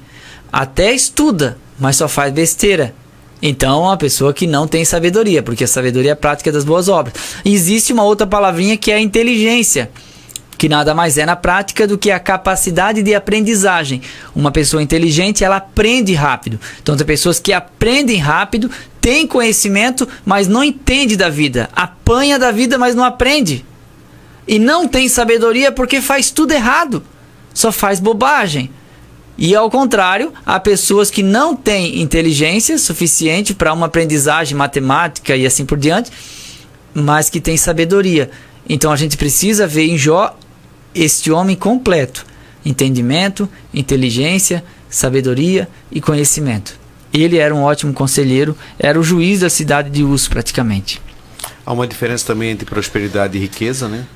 Speaker 8: Até estuda, mas só faz besteira. Então, é uma pessoa que não tem sabedoria, porque a sabedoria é a prática das boas obras. E existe uma outra palavrinha que é a inteligência, que nada mais é na prática do que a capacidade de aprendizagem. Uma pessoa inteligente, ela aprende rápido. Então, tem pessoas que aprendem rápido, têm conhecimento, mas não entende da vida. Apanha da vida, mas não aprende. E não tem sabedoria porque faz tudo errado. Só faz bobagem. E ao contrário, há pessoas que não têm inteligência suficiente para uma aprendizagem matemática e assim por diante, mas que têm sabedoria. Então a gente precisa ver em Jó este homem completo: entendimento, inteligência, sabedoria e conhecimento. Ele era um ótimo conselheiro, era o juiz da cidade de Uz praticamente.
Speaker 7: Há uma diferença também entre prosperidade e riqueza, né?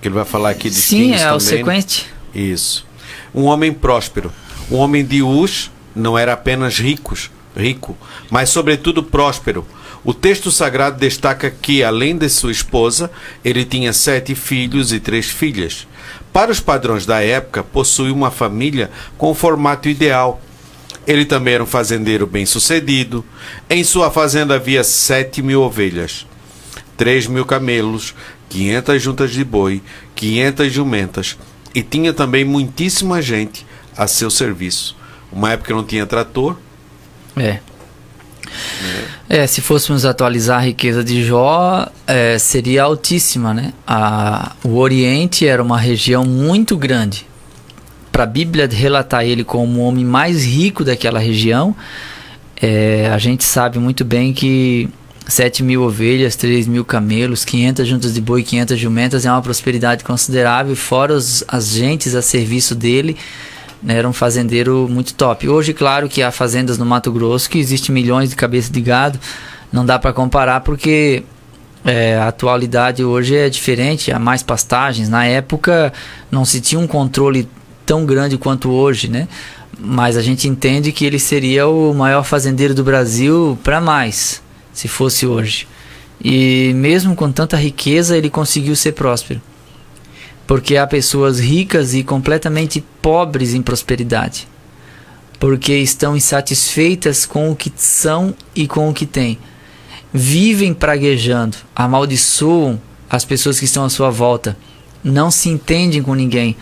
Speaker 7: Que ele vai falar aqui de
Speaker 8: Sim, é
Speaker 7: também,
Speaker 8: o sequente.
Speaker 7: Né? Isso. Um homem próspero. O homem de Uz não era apenas rico, mas sobretudo próspero. O texto sagrado destaca que, além de sua esposa, ele tinha 7 filhos e 3 filhas. Para os padrões da época, possuía uma família com o formato ideal. Ele também era um fazendeiro bem-sucedido. Em sua fazenda havia 7.000 ovelhas, 3.000 camelos, 500 juntas de boi, 500 jumentas, e tinha também muitíssima gente a seu serviço. Uma época não tinha trator.
Speaker 8: Se fôssemos atualizar a riqueza de Jó, seria altíssima, né? O Oriente era uma região muito grande. Para a Bíblia relatar ele como o homem mais rico daquela região, a gente sabe muito bem que 7.000 ovelhas, 3.000 camelos, 500 juntas de boi, 500 jumentas é uma prosperidade considerável, fora as gentes a serviço dele, né, era um fazendeiro muito top. Hoje, claro que há fazendas no Mato Grosso que existem milhões de cabeças de gado, não dá para comparar porque a atualidade hoje é diferente, há mais pastagens. Na época não se tinha um controle tão grande quanto hoje, né? Mas a gente entende que ele seria o maior fazendeiro do Brasil para mais, se fosse hoje. E mesmo com tanta riqueza, ele conseguiu ser próspero. Porque há pessoas ricas e completamente pobres em prosperidade. Porque estão insatisfeitas com o que são e com o que têm. Vivem praguejando, amaldiçoam as pessoas que estão à sua volta. Não se entendem com ninguém.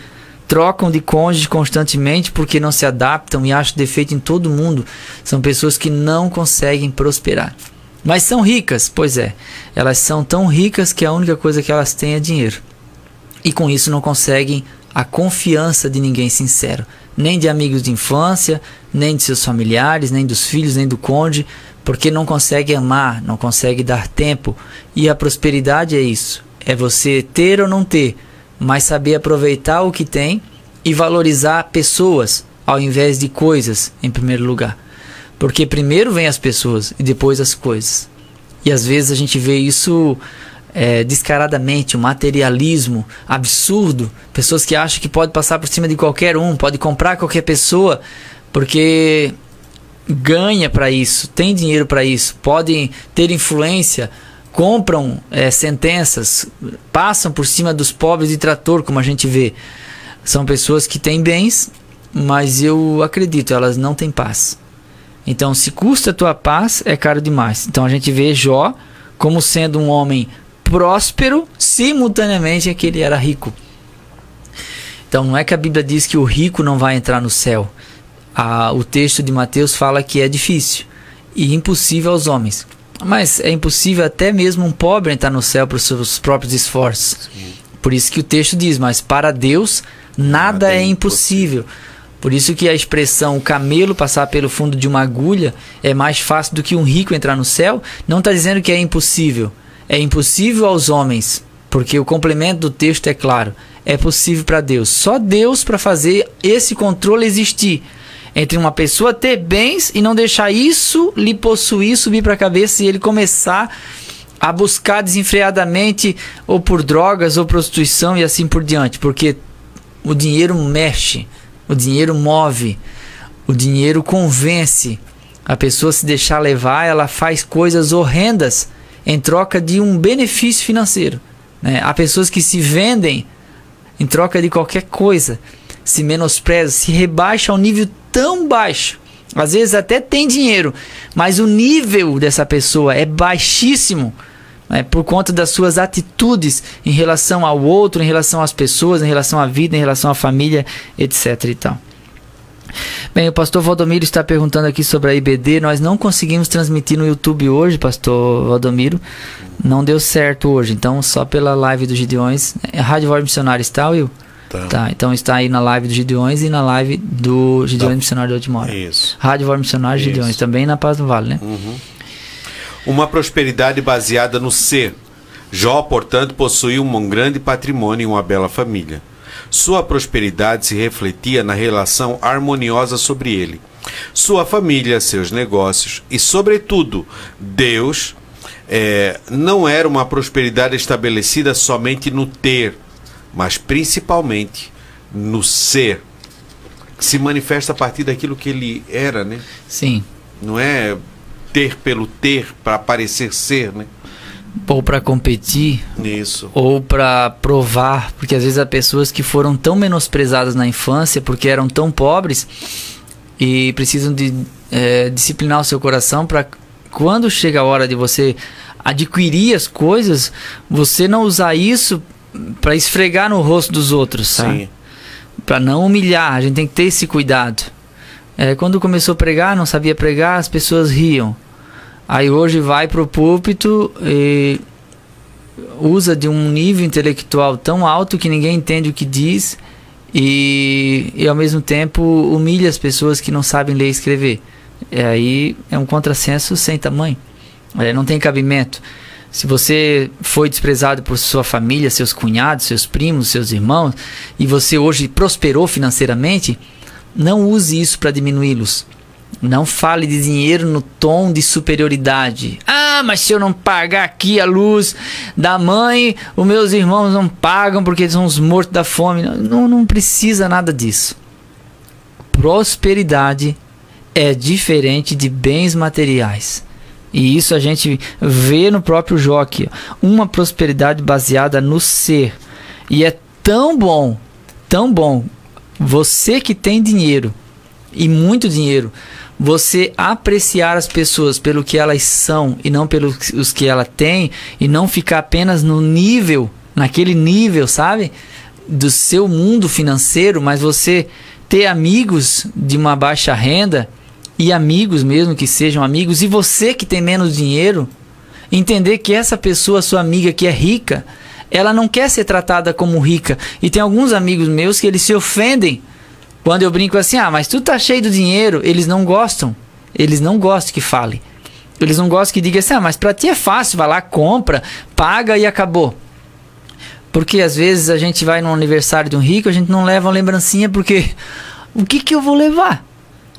Speaker 8: Trocam de cônjuge constantemente porque não se adaptam e acham defeito em todo mundo. São pessoas que não conseguem prosperar. Mas são ricas, pois é. Elas são tão ricas que a única coisa que elas têm é dinheiro. E com isso não conseguem a confiança de ninguém sincero. Nem de amigos de infância, nem de seus familiares, nem dos filhos, nem do cônjuge. Porque não consegue amar, não consegue dar tempo. E a prosperidade é isso. É você ter ou não ter, mas saber aproveitar o que tem e valorizar pessoas ao invés de coisas em primeiro lugar. Porque primeiro vem as pessoas e depois as coisas. E às vezes a gente vê isso descaradamente, um materialismo absurdo. Pessoas que acham que pode passar por cima de qualquer um, pode comprar qualquer pessoa, porque ganha para isso, tem dinheiro para isso, podem ter influência, compram sentenças, passam por cima dos pobres de trator, como a gente vê. São pessoas que têm bens, mas eu acredito, elas não têm paz. Então, se custa a tua paz, é caro demais. Então, a gente vê Jó como sendo um homem próspero, simultaneamente que ele era rico. Então, não é que a Bíblia diz que o rico não vai entrar no céu. O texto de Mateus fala que é difícil e impossível aos homens. Mas é impossível até mesmo um pobre entrar no céu por seus próprios esforços. Sim. Por isso que o texto diz, mas para Deus nada é impossível. Por isso que a expressão o camelo passar pelo fundo de uma agulha é mais fácil do que um rico entrar no céu, não está dizendo que é impossível. É impossível aos homens, Porque o complemento do texto é claro. É possível para Deus. Só Deus para fazer esse controle existir. Entre uma pessoa ter bens e não deixar isso lhe possuir, subir para a cabeça e ele começar a buscar desenfreadamente ou por drogas ou prostituição e assim por diante. Porque o dinheiro mexe, o dinheiro move, o dinheiro convence. A pessoa se deixar levar, ela faz coisas horrendas em troca de um benefício financeiro, né? Há pessoas que se vendem em troca de qualquer coisa, se menosprezam, se rebaixam a um nível tão baixo. Às vezes até tem dinheiro, mas o nível dessa pessoa é baixíssimo, né? Por conta das suas atitudes em relação ao outro, em relação às pessoas, em relação à vida, em relação à família, etc. e tal. Bem, o pastor Valdomiro está perguntando aqui sobre a IBD. Nós não conseguimos transmitir no YouTube hoje, pastor Valdomiro. Não deu certo hoje, então só pela live dos Gideões. A Rádio Voz Missionária está, Will? Tá, então está aí na live dos Gideões e na live do Gideões Missionário de Odmora.
Speaker 7: Isso.
Speaker 8: Rádio Voz Missionária Gideões, também na Paz do Vale, né?
Speaker 7: Uma prosperidade baseada no ser. Jó, portanto, possuía um grande patrimônio e uma bela família. Sua prosperidade se refletia na relação harmoniosa sobre ele. Sua família, seus negócios e, sobretudo, Deus, não era uma prosperidade estabelecida somente no ter, mas principalmente no ser, que se manifesta a partir daquilo que ele era, né?
Speaker 8: Sim.
Speaker 7: Não é ter pelo ter, para parecer ser, né?
Speaker 8: Ou para competir,
Speaker 7: isso,
Speaker 8: ou para provar, porque às vezes há pessoas que foram tão menosprezadas na infância porque eram tão pobres e precisam de disciplinar o seu coração para quando chega a hora de você adquirir as coisas, você não usar isso para esfregar no rosto dos outros, sabe? Para não humilhar. A gente tem que ter esse cuidado. Quando começou a pregar, não sabia pregar, as pessoas riam. Aí hoje vai para o púlpito e usa de um nível intelectual tão alto que ninguém entende o que diz e ao mesmo tempo humilha as pessoas que não sabem ler e escrever. Aí é um contrassenso sem tamanho. Não tem cabimento. Se você foi desprezado por sua família, seus cunhados, seus primos, seus irmãos, e você hoje prosperou financeiramente, não use isso para diminuí-los. Não fale de dinheiro no tom de superioridade. Ah, mas se eu não pagar aqui a luz da mãe, os meus irmãos não pagam porque eles são os mortos da fome. Não precisa nada disso. Prosperidade é diferente de bens materiais. E isso a gente vê no próprio Jó aqui. Uma prosperidade baseada no ser. E é tão bom, você que tem dinheiro, e muito dinheiro, você apreciar as pessoas pelo que elas são e não pelos que ela tem, e não ficar apenas no nível, naquele nível, sabe, do seu mundo financeiro, mas você ter amigos de uma baixa renda e amigos mesmo que sejam amigos, e você que tem menos dinheiro, entender que essa pessoa, sua amiga que é rica, ela não quer ser tratada como rica. E tem alguns amigos meus que eles se ofendem quando eu brinco assim, mas tu tá cheio de dinheiro. Eles não gostam que fale. Eles não gostam que diga assim, mas pra ti é fácil, vai lá, compra, paga e acabou. Porque às vezes a gente vai no aniversário de um rico, a gente não leva uma lembrancinha porque o que eu vou levar?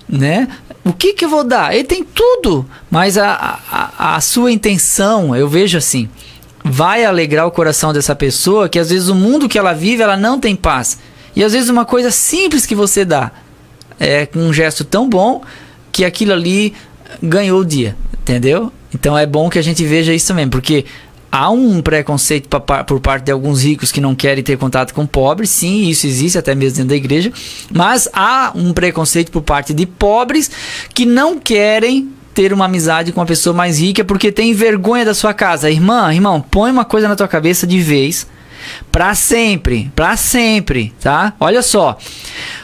Speaker 8: Né? O que eu vou dar? Ele tem tudo, mas a sua intenção, eu vejo assim, vai alegrar o coração dessa pessoa, que às vezes o mundo que ela vive, ela não tem paz. E às vezes uma coisa simples que você dá é um gesto tão bom que aquilo ali ganhou o dia, entendeu? Então é bom que a gente veja isso também, porque há um preconceito por parte de alguns ricos que não querem ter contato com pobres. Sim, isso existe até mesmo dentro da igreja. Mas há um preconceito por parte de pobres que não querem ter uma amizade com uma pessoa mais rica porque tem vergonha da sua casa. Irmão, põe uma coisa na tua cabeça de vez, para sempre, tá? Olha só,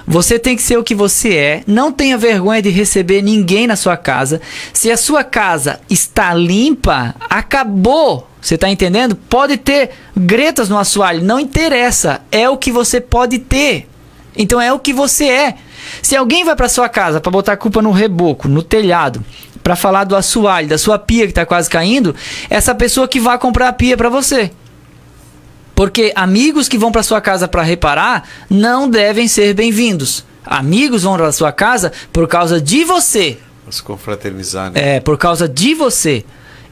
Speaker 8: você tem que ser o que você é. Não tenha vergonha de receber ninguém na sua casa. Se a sua casa está limpa, acabou. Você tá entendendo? Pode ter gretas no assoalho, não interessa. É o que você pode ter. Então é o que você é. Se alguém vai para sua casa para botar a culpa no reboco, no telhado, para falar do assoalho, da sua pia que está quase caindo, essa pessoa que vai comprar a pia para você. Porque amigos que vão para sua casa para reparar não devem ser bem-vindos. Amigos vão para sua casa por causa de você.
Speaker 7: Para se confraternizar, né?
Speaker 8: Por causa de você.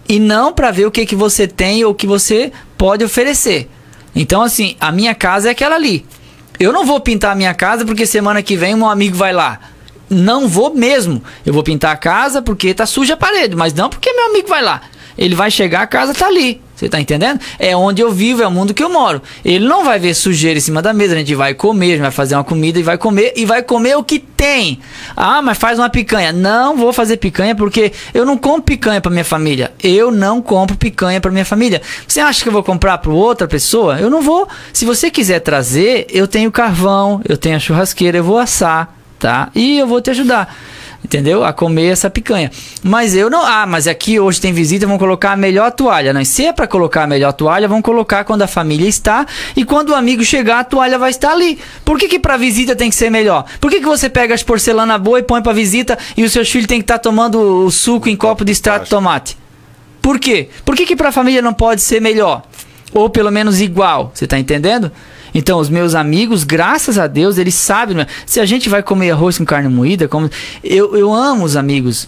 Speaker 8: E não para ver o que você tem ou o que você pode oferecer. Então, assim, a minha casa é aquela ali. Eu não vou pintar a minha casa porque semana que vem um amigo vai lá. Não vou mesmo. Eu vou pintar a casa porque tá suja a parede, mas não porque meu amigo vai lá. Ele vai chegar, a casa tá ali. Você tá entendendo? É onde eu vivo, é o mundo que eu moro. Ele não vai ver sujeira em cima da mesa. A gente vai comer, a gente vai fazer uma comida e vai comer o que tem. Ah, mas faz uma picanha. Não vou fazer picanha porque eu não compro picanha pra minha família. Eu não compro picanha pra minha família. Você acha que eu vou comprar pra outra pessoa? Eu não vou. Se você quiser trazer, eu tenho carvão, eu tenho a churrasqueira, eu vou assar, tá? E eu vou te ajudar. Entendeu? A comer essa picanha. Mas eu não... Ah, mas aqui hoje tem visita, vão colocar a melhor toalha. Não, se é para colocar a melhor toalha, vão colocar quando a família está. E quando o amigo chegar, a toalha vai estar ali. Por que para visita tem que ser melhor? Por que você pega as porcelanas boas e põe para visita e os seus filhos têm que estar tomando o suco em copo de extrato de tomate? Por quê? Por que para a família não pode ser melhor? Ou pelo menos igual? Você está entendendo? Então, os meus amigos, graças a Deus, eles sabem. Se a gente vai comer arroz com carne moída, eu amo os amigos.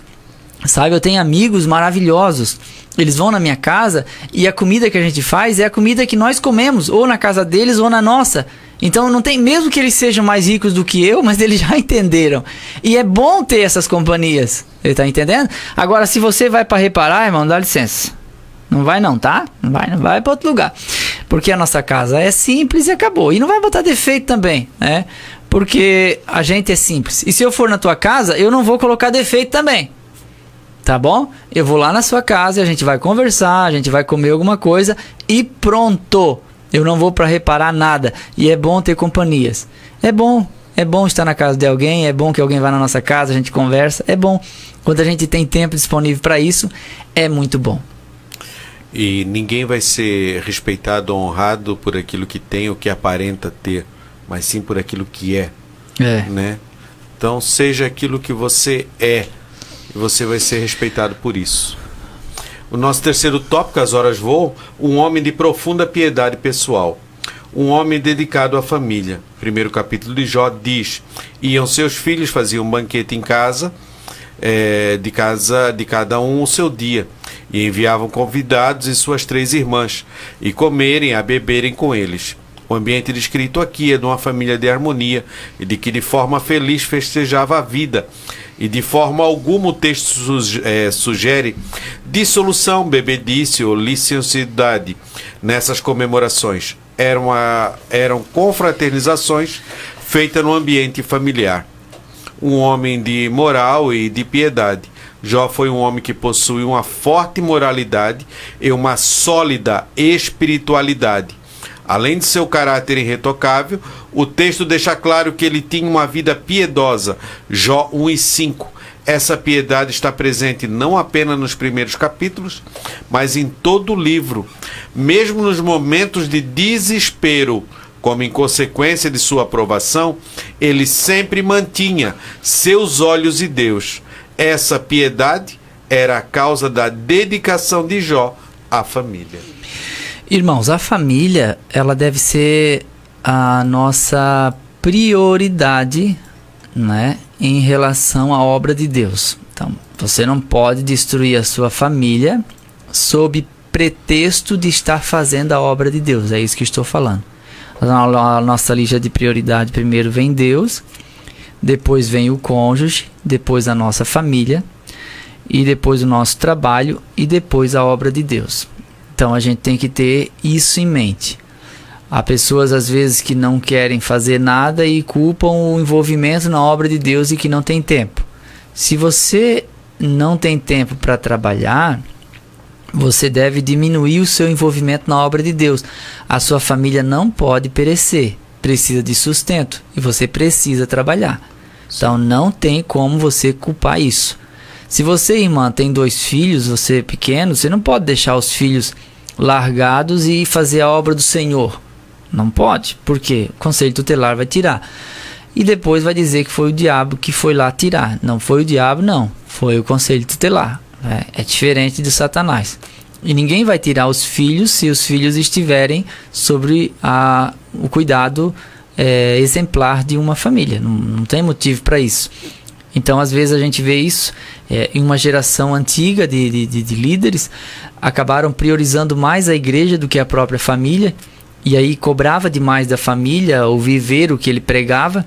Speaker 8: Sabe, eu tenho amigos maravilhosos. Eles vão na minha casa e a comida que a gente faz é a comida que nós comemos, ou na casa deles ou na nossa. Então, não tem, mesmo que eles sejam mais ricos do que eu, mas eles já entenderam. E é bom ter essas companhias. Você tá entendendo? Agora, se você vai para reparar, irmão, dá licença. Não vai não, tá? Não vai para outro lugar. Porque a nossa casa é simples e acabou. E não vai botar defeito também, né? Porque a gente é simples. E se eu for na tua casa, eu não vou colocar defeito também. Tá bom? Eu vou lá na sua casa, a gente vai conversar, a gente vai comer alguma coisa e pronto. Eu não vou para reparar nada. E é bom ter companhias. É bom estar na casa de alguém, é bom que alguém vá na nossa casa, a gente conversa. É bom. Quando a gente tem tempo disponível para isso, é muito bom.
Speaker 7: E ninguém vai ser respeitado ou honrado por aquilo que tem ou que aparenta ter, mas sim por aquilo que é. Né? Então, seja aquilo que você é, e você vai ser respeitado por isso. O nosso terceiro tópico, as horas voam, um homem de profunda piedade pessoal. Um homem dedicado à família. Primeiro capítulo de Jó diz: iam seus filhos, faziam um banquete em casa, de cada um o seu dia, e enviavam convidados e suas 3 irmãs, e comerem, a beberem com eles. O ambiente descrito aqui é de uma família de harmonia, e de que de forma feliz festejava a vida, e de forma alguma o texto sugere dissolução, bebedice ou licenciosidade nessas comemorações. Eram confraternizações feitas no ambiente familiar. Um homem de moral e de piedade. Jó foi um homem que possui uma forte moralidade e uma sólida espiritualidade. Além de seu caráter irretocável, o texto deixa claro que ele tinha uma vida piedosa. Jó 1:5. Essa piedade está presente não apenas nos primeiros capítulos, mas em todo o livro. Mesmo nos momentos de desespero, como em consequência de sua aprovação, ele sempre mantinha seus olhos em Deus. Essa piedade era a causa da dedicação de Jó à família.
Speaker 8: Irmãos, a família, ela deve ser a nossa prioridade, né, em relação à obra de Deus. Então, você não pode destruir a sua família sob pretexto de estar fazendo a obra de Deus. É isso que estou falando. A nossa lista de prioridade, primeiro vem Deus, depois vem o cônjuge, depois a nossa família, e depois o nosso trabalho, e depois a obra de Deus. Então a gente tem que ter isso em mente. Há pessoas às vezes que não querem fazer nada e culpam o envolvimento na obra de Deus e que não tem tempo. Se você não tem tempo para trabalhar, você deve diminuir o seu envolvimento na obra de Deus. A sua família não pode perecer, precisa de sustento e você precisa trabalhar. Então não tem como você culpar isso. Se você, irmã, tem 2 filhos, você é pequeno, você não pode deixar os filhos largados e fazer a obra do Senhor. Não pode, porque o conselho tutelar vai tirar. E depois vai dizer que foi o diabo que foi lá tirar. Não foi o diabo, não. Foi o conselho tutelar. É diferente de Satanás. E ninguém vai tirar os filhos se os filhos estiverem sobre o cuidado exemplar de uma família. Não tem motivo para isso. Então, às vezes, a gente vê isso em uma geração antiga de líderes, acabaram priorizando mais a igreja do que a própria família, e aí cobrava demais da família ou viver o que ele pregava,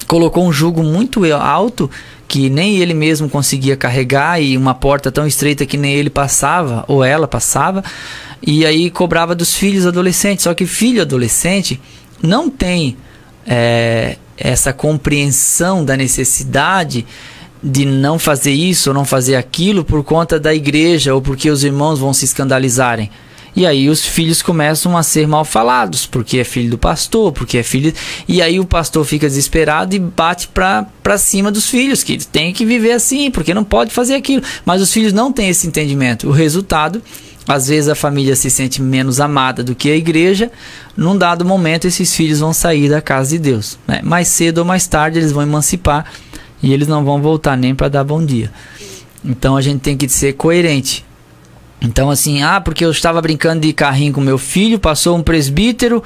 Speaker 8: colocou um jugo muito alto que nem ele mesmo conseguia carregar, e uma porta tão estreita que nem ele passava ou ela passava, e aí cobrava dos filhos adolescentes. Só que filho adolescente não tem essa compreensão da necessidade de não fazer isso ou não fazer aquilo por conta da igreja ou porque os irmãos vão se escandalizarem. E aí os filhos começam a ser mal falados, porque é filho do pastor, porque é filho... E aí o pastor fica desesperado e bate pra cima dos filhos, que tem que viver assim, porque não pode fazer aquilo. Mas os filhos não têm esse entendimento. O resultado, às vezes a família se sente menos amada do que a igreja. Num dado momento, esses filhos vão sair da casa de Deus, né? Mais cedo ou mais tarde eles vão emancipar e eles não vão voltar nem para dar bom dia. Então a gente tem que ser coerente. Então assim, porque eu estava brincando de carrinho com meu filho, passou um presbítero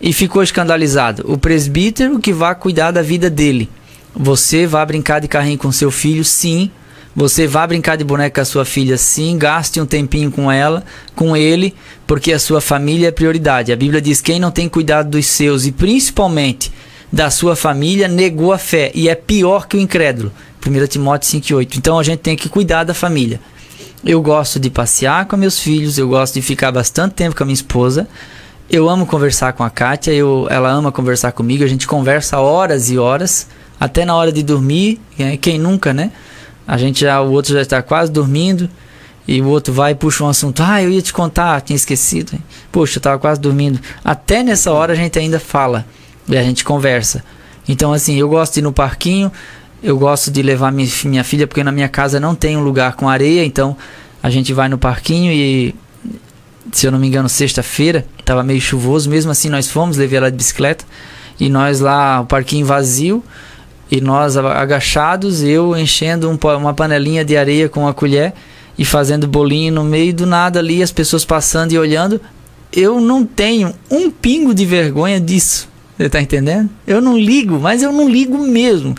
Speaker 8: e ficou escandalizado. O presbítero que vai cuidar da vida dele. Você vai brincar de carrinho com seu filho, sim. Você vai brincar de boneca com a sua filha, sim. Gaste um tempinho com ela, com ele, porque a sua família é prioridade. A Bíblia diz: quem não tem cuidado dos seus, e principalmente da sua família, negou a fé, e é pior que o incrédulo. 1 Timóteo 5,8. Então a gente tem que cuidar da família. Eu gosto de passear com meus filhos, eu gosto de ficar bastante tempo com a minha esposa. Eu amo conversar com a Kátia, ela ama conversar comigo, a gente conversa horas e horas, até na hora de dormir, quem nunca, né? O outro já está quase dormindo, e o outro vai e puxa um assunto. Eu ia te contar, tinha esquecido. Poxa, eu estava quase dormindo. Até nessa hora a gente ainda fala, e a gente conversa. Então assim, eu gosto de ir no parquinho, eu gosto de levar minha filha, porque na minha casa não tem um lugar com areia, então a gente vai no parquinho e, se eu não me engano, sexta-feira, estava meio chuvoso, mesmo assim nós fomos, levei ela de bicicleta, e nós lá, o parquinho vazio, e nós agachados, eu enchendo uma panelinha de areia com uma colher e fazendo bolinho no meio do nada ali, as pessoas passando e olhando. Eu não tenho um pingo de vergonha disso. Você tá entendendo? Eu não ligo, mas eu não ligo mesmo.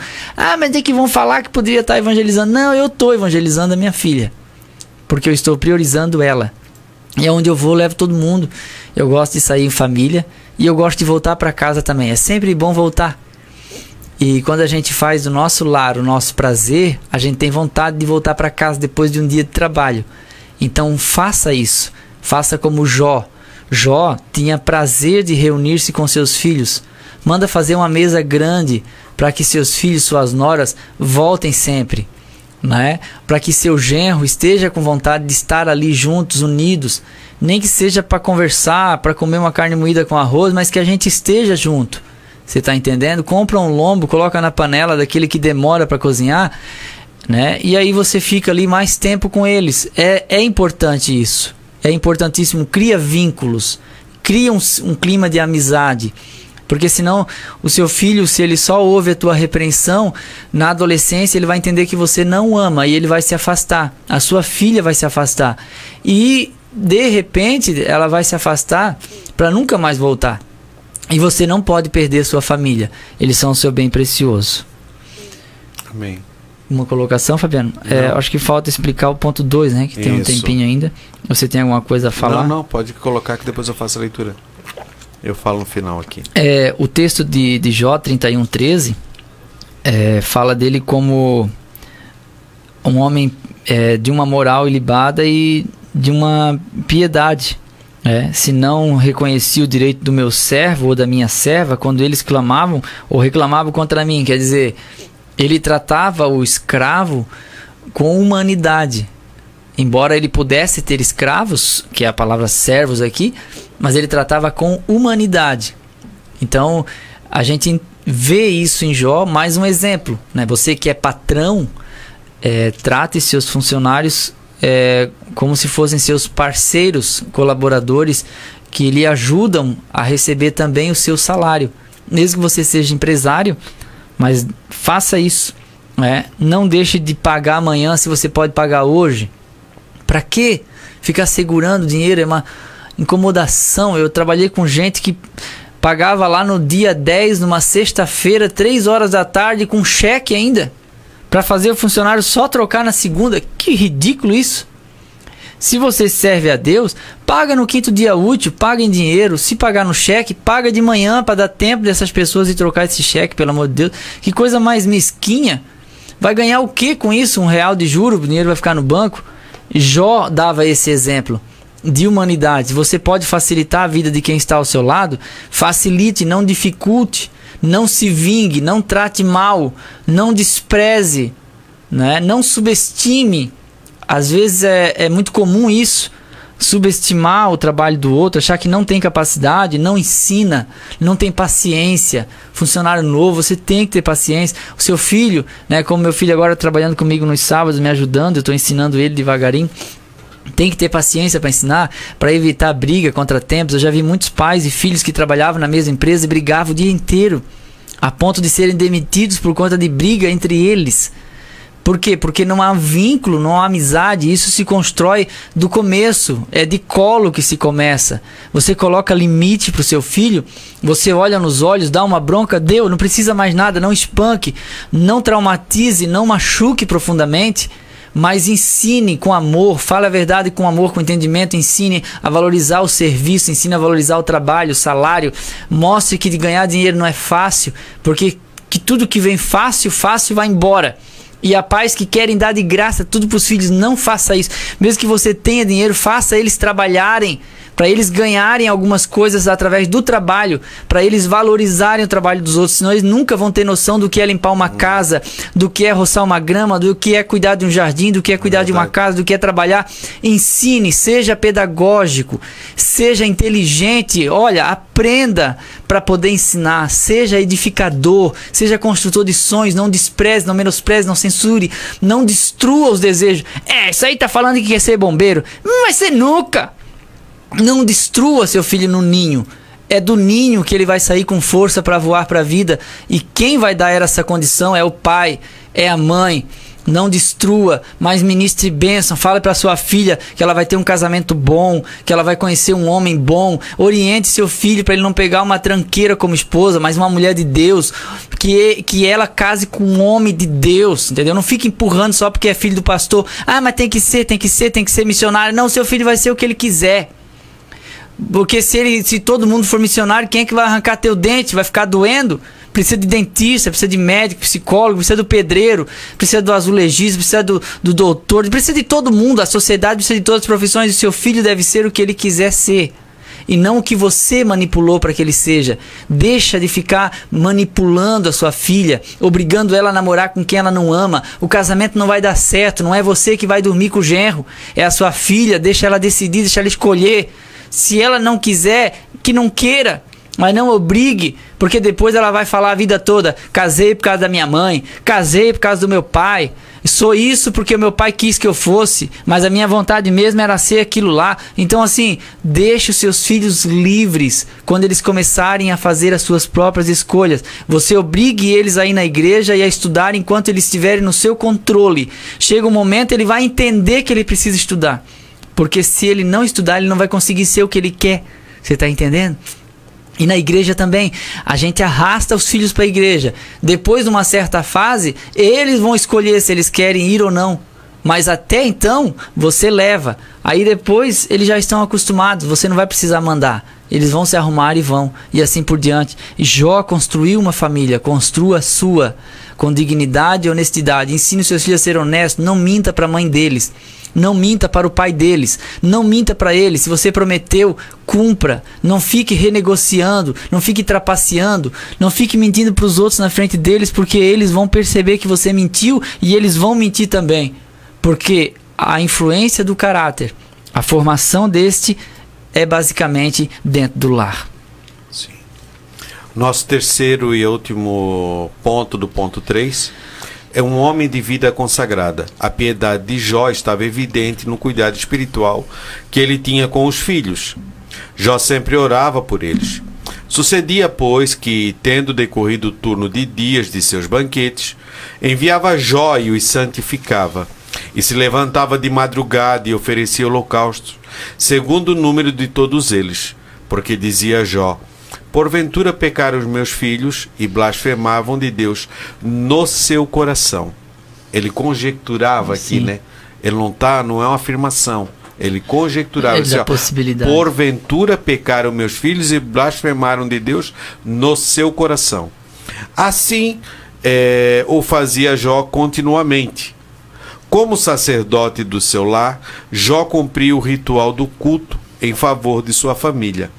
Speaker 8: Mas é que vão falar que poderia estar evangelizando. Não, eu estou evangelizando a minha filha, porque eu estou priorizando ela. E aonde eu vou, eu levo todo mundo. Eu gosto de sair em família e eu gosto de voltar para casa também. É sempre bom voltar. E quando a gente faz do nosso lar o nosso prazer, a gente tem vontade de voltar para casa depois de um dia de trabalho. Então faça isso. Faça como Jó. Jó tinha prazer de reunir-se com seus filhos. Manda fazer uma mesa grande para que seus filhos, suas noras, voltem sempre, né? Para que seu genro esteja com vontade de estar ali juntos, unidos. Nem que seja para conversar, para comer uma carne moída com arroz, mas que a gente esteja junto. Você está entendendo? Compra um lombo, coloca na panela daquele que demora para cozinhar, né? E aí você fica ali mais tempo com eles. É importante isso. É importantíssimo. Cria vínculos. Cria um clima de amizade. Porque senão o seu filho, se ele só ouve a tua repreensão, na adolescência ele vai entender que você não ama e ele vai se afastar. A sua filha vai se afastar. E de repente ela vai se afastar para nunca mais voltar. E você não pode perder sua família. Eles são o seu bem precioso.
Speaker 7: Amém.
Speaker 8: Uma colocação, Fabiano? Acho que falta explicar o ponto 2, né? Que tem um tempinho ainda. Você tem alguma coisa a falar?
Speaker 7: Não, pode colocar que depois eu faço a leitura. Eu falo no final aqui.
Speaker 8: O texto de Jó 31:13 fala dele como um homem de uma moral ilibada e de uma piedade. Se não reconheci o direito do meu servo ou da minha serva quando eles clamavam ou reclamavam contra mim. Quer dizer, ele tratava o escravo com humanidade. Embora ele pudesse ter escravos, que é a palavra servos aqui, mas ele tratava com humanidade. Então, a gente vê isso em Jó. Mais um exemplo, né? Você que é patrão, trate seus funcionários como se fossem seus parceiros, colaboradores, que lhe ajudam a receber também o seu salário. Mesmo que você seja empresário, mas faça isso, né? Não deixe de pagar amanhã se você pode pagar hoje. Para que Ficar segurando dinheiro é uma incomodação. Eu trabalhei com gente que pagava lá no dia 10, numa sexta-feira, 3 horas da tarde, com cheque ainda, para fazer o funcionário só trocar na segunda. Que ridículo isso! Se você serve a Deus, paga no 5º dia útil, paga em dinheiro. Se pagar no cheque, paga de manhã para dar tempo dessas pessoas ir trocar esse cheque, pelo amor de Deus. Que coisa mais mesquinha. Vai ganhar o que com isso? R$1 de juro, o dinheiro vai ficar no banco? Jó dava esse exemplo de humanidade. Você pode facilitar a vida de quem está ao seu lado? Facilite, não dificulte. Não se vingue, não trate mal, não despreze, né? Não subestime. Às vezes é muito comum isso, subestimar o trabalho do outro, achar que não tem capacidade, não ensina, não tem paciência. Funcionário novo, você tem que ter paciência. O seu filho, né, como meu filho agora trabalhando comigo nos sábados, me ajudando, eu estou ensinando ele devagarinho. Tem que ter paciência para ensinar, para evitar briga, contratempos. Eu já vi muitos pais e filhos que trabalhavam na mesma empresa e brigavam o dia inteiro, a ponto de serem demitidos por conta de briga entre eles. Por quê? Porque não há vínculo, não há amizade. Isso se constrói do começo. É de colo que se começa. Você coloca limite para o seu filho. Você olha nos olhos, dá uma bronca. Deu, não precisa mais nada. Não espanque, não traumatize, não machuque profundamente. Mas ensine com amor. Fale a verdade com amor, com entendimento. Ensine a valorizar o serviço. Ensine a valorizar o trabalho, o salário. Mostre que de ganhar dinheiro não é fácil. Porque que tudo que vem fácil, fácil vai embora. E há pais que querem dar de graça tudo para os filhos. Não faça isso. Mesmo que você tenha dinheiro, faça eles trabalharem, para eles ganharem algumas coisas através do trabalho, para eles valorizarem o trabalho dos outros. Senão eles nunca vão ter noção do que é limpar uma casa, do que é roçar uma grama, do que é cuidar de um jardim, do que é cuidar de uma casa, do que é trabalhar. Ensine, seja pedagógico, seja inteligente. Olha, aprenda para poder ensinar. Seja edificador, seja construtor de sonhos. Não despreze, não menospreze, não censure, não destrua os desejos. Isso aí tá falando que quer ser bombeiro. Não vai ser nunca. Não destrua seu filho no ninho. É do ninho que ele vai sair com força para voar para a vida. E quem vai dar essa condição é o pai, é a mãe. Não destrua, mas ministre bênção. Fale para sua filha que ela vai ter um casamento bom, que ela vai conhecer um homem bom. Oriente seu filho para ele não pegar uma tranqueira como esposa, mas uma mulher de Deus. Que ela case com um homem de Deus, entendeu? Não fique empurrando só porque é filho do pastor. Mas tem que ser missionário. Não, seu filho vai ser o que ele quiser. Porque se todo mundo for missionário, quem é que vai arrancar teu dente? Vai ficar doendo? Precisa de dentista, precisa de médico, psicólogo, precisa do pedreiro, precisa do azulejista, precisa do doutor, precisa de todo mundo. A sociedade precisa de todas as profissões. E seu filho deve ser o que ele quiser ser, e não o que você manipulou para que ele seja. Deixa de ficar manipulando a sua filha, obrigando ela a namorar com quem ela não ama. O casamento não vai dar certo. Não é você que vai dormir com o genro, é a sua filha. Deixa ela decidir, deixa ela escolher. Se ela não quiser, que não queira, mas não obrigue, porque depois ela vai falar a vida toda: casei por causa da minha mãe, casei por causa do meu pai, sou isso porque o meu pai quis que eu fosse, mas a minha vontade mesmo era ser aquilo lá. Então assim, deixe os seus filhos livres quando eles começarem a fazer as suas próprias escolhas. Você obrigue eles a ir na igreja e a estudar enquanto eles estiverem no seu controle. Chega um momento, ele vai entender que ele precisa estudar. Porque se ele não estudar, ele não vai conseguir ser o que ele quer. Você está entendendo? E na igreja também, a gente arrasta os filhos para a igreja. Depois de uma certa fase, eles vão escolher se eles querem ir ou não. Mas até então, você leva. Aí depois, eles já estão acostumados. Você não vai precisar mandar. Eles vão se arrumar e vão. E assim por diante. E Jó construiu uma família. Construa a sua. Com dignidade e honestidade. Ensine os seus filhos a ser honestos. Não minta para a mãe deles. Não minta para o pai deles. Não minta para eles. Se você prometeu, cumpra. Não fique renegociando. Não fique trapaceando. Não fique mentindo para os outros na frente deles, porque eles vão perceber que você mentiu e eles vão mentir também. Porque a influência do caráter, a formação deste, é basicamente dentro do lar.
Speaker 7: Sim. Nosso terceiro e último ponto, do ponto 3, é um homem de vida consagrada. A piedade de Jó estava evidente no cuidado espiritual que ele tinha com os filhos. Jó sempre orava por eles. Sucedia, pois, que, tendo decorrido o turno de dias de seus banquetes, enviava Jó e os santificava, E se levantava de madrugada e oferecia holocaustos, segundo o número de todos eles. Porque dizia Jó: porventura pecaram os meus filhos e blasfemavam de Deus no seu coração. Ele conjecturava aqui, né? Ele não é uma afirmação. Ele conjecturava assim,
Speaker 8: possibilidade.
Speaker 7: Porventura pecaram meus filhos e blasfemaram de Deus no seu coração. Assim o fazia Jó continuamente. Como sacerdote do seu lar, Jó cumpria o ritual do culto em favor de sua família.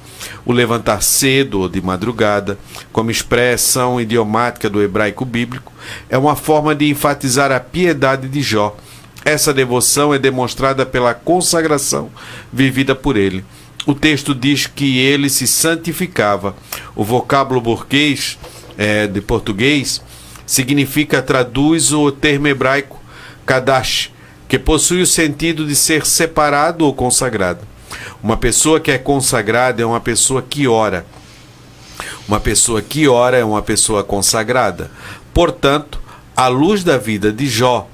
Speaker 7: O levantar cedo ou de madrugada, como expressão idiomática do hebraico bíblico, é uma forma de enfatizar a piedade de Jó. Essa devoção é demonstrada pela consagração vivida por ele. O texto diz que ele se santificava. O vocábulo burguês, de português, traduz o termo hebraico kadash, que possui o sentido de ser separado ou consagrado. Uma pessoa que é consagrada é uma pessoa que ora. Uma pessoa que ora é uma pessoa consagrada. Portanto, à luz da vida de Jó,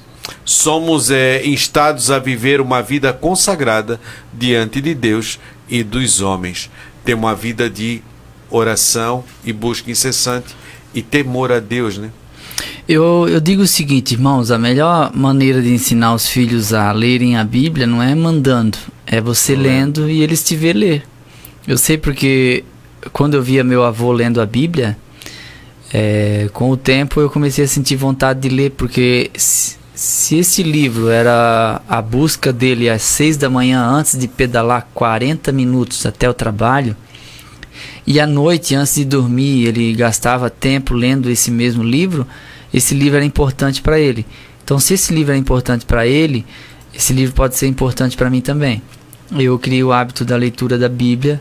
Speaker 7: somos instados a viver uma vida consagrada diante de Deus e dos homens. Ter uma vida de oração e busca incessante e temor a Deus, né?
Speaker 8: Eu digo o seguinte, irmãos, a melhor maneira de ensinar os filhos a lerem a Bíblia não é mandando, é você lendo e eles te ver ler. Eu sei porque quando eu via meu avô lendo a Bíblia, com o tempo eu comecei a sentir vontade de ler, porque se esse livro era a busca dele às 6 da manhã antes de pedalar 40 minutos até o trabalho, e à noite antes de dormir ele gastava tempo lendo esse mesmo livro, esse livro era importante para ele. Então, se esse livro é importante para ele, esse livro pode ser importante para mim também. Eu criei o hábito da leitura da Bíblia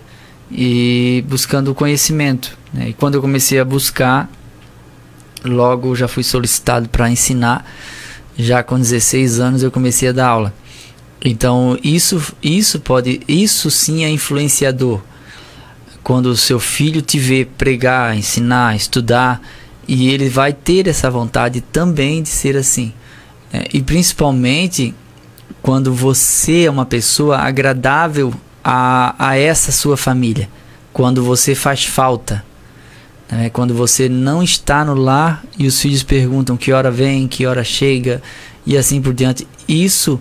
Speaker 8: e buscando o conhecimento, né? E quando eu comecei a buscar, logo já fui solicitado para ensinar. Já com 16 anos eu comecei a dar aula. Então isso sim é influenciador. Quando o seu filho te vê pregar, ensinar, estudar, e ele vai ter essa vontade também de ser assim, né? E principalmente quando você é uma pessoa agradável a essa sua família, quando você faz falta, né? Quando você não está no lar e os filhos perguntam que hora vem, que hora chega e assim por diante. Isso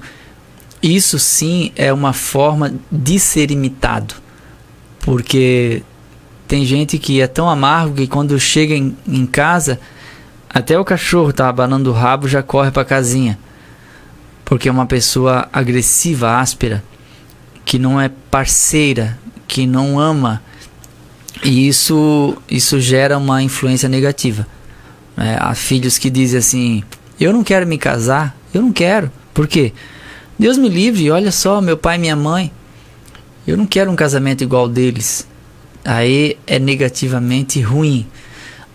Speaker 8: sim é uma forma de ser imitado, porque tem gente que é tão amargo que quando chega em casa, até o cachorro tá abanando o rabo, já corre para a casinha, porque é uma pessoa agressiva, áspera, que não é parceira, que não ama. E isso gera uma influência negativa. Há filhos que dizem assim: eu não quero me casar, eu não quero. Por quê? Deus me livre, olha só, meu pai e minha mãe, eu não quero um casamento igual deles. Aí é negativamente ruim,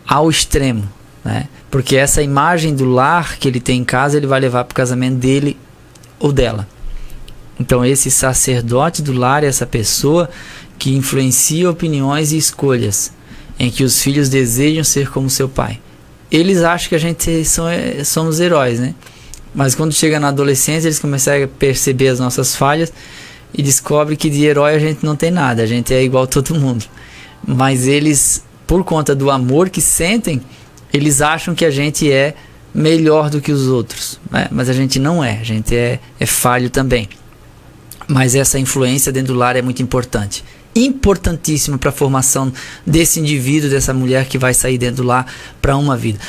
Speaker 8: ao extremo, né? Porque essa imagem do lar que ele tem em casa, ele vai levar para o casamento dele ou dela. Então esse sacerdote do lar é essa pessoa que influencia opiniões e escolhas, em que os filhos desejam ser como seu pai. Eles acham que a gente somos heróis, né? Mas quando chega na adolescência, eles começam a perceber as nossas falhas e descobrem que de herói a gente não tem nada, a gente é igual a todo mundo. Mas eles, por conta do amor que sentem, eles acham que a gente é melhor do que os outros, né? Mas a gente não é, a gente é falho também. Mas essa influência dentro do lar é muito importante. Importantíssimo para a formação desse indivíduo, dessa mulher que vai sair dentro do lar para uma vida.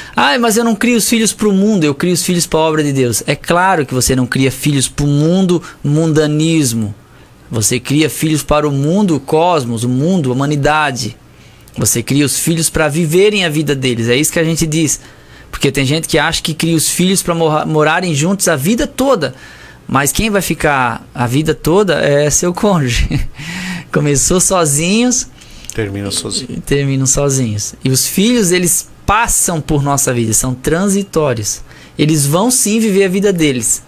Speaker 8: Mas eu não crio os filhos para o mundo, eu crio os filhos para a obra de Deus. É claro que você não cria filhos para o mundo, mundanismo. Você cria filhos para o mundo, o cosmos, o mundo, a humanidade. Você cria os filhos para viverem a vida deles. É isso que a gente diz. Porque tem gente que acha que cria os filhos para morarem juntos a vida toda. Mas quem vai ficar a vida toda é seu cônjuge. Começou sozinhos, terminam sozinhos. E os filhos, eles passam por nossa vida, são transitórios. Eles vão sim viver a vida deles.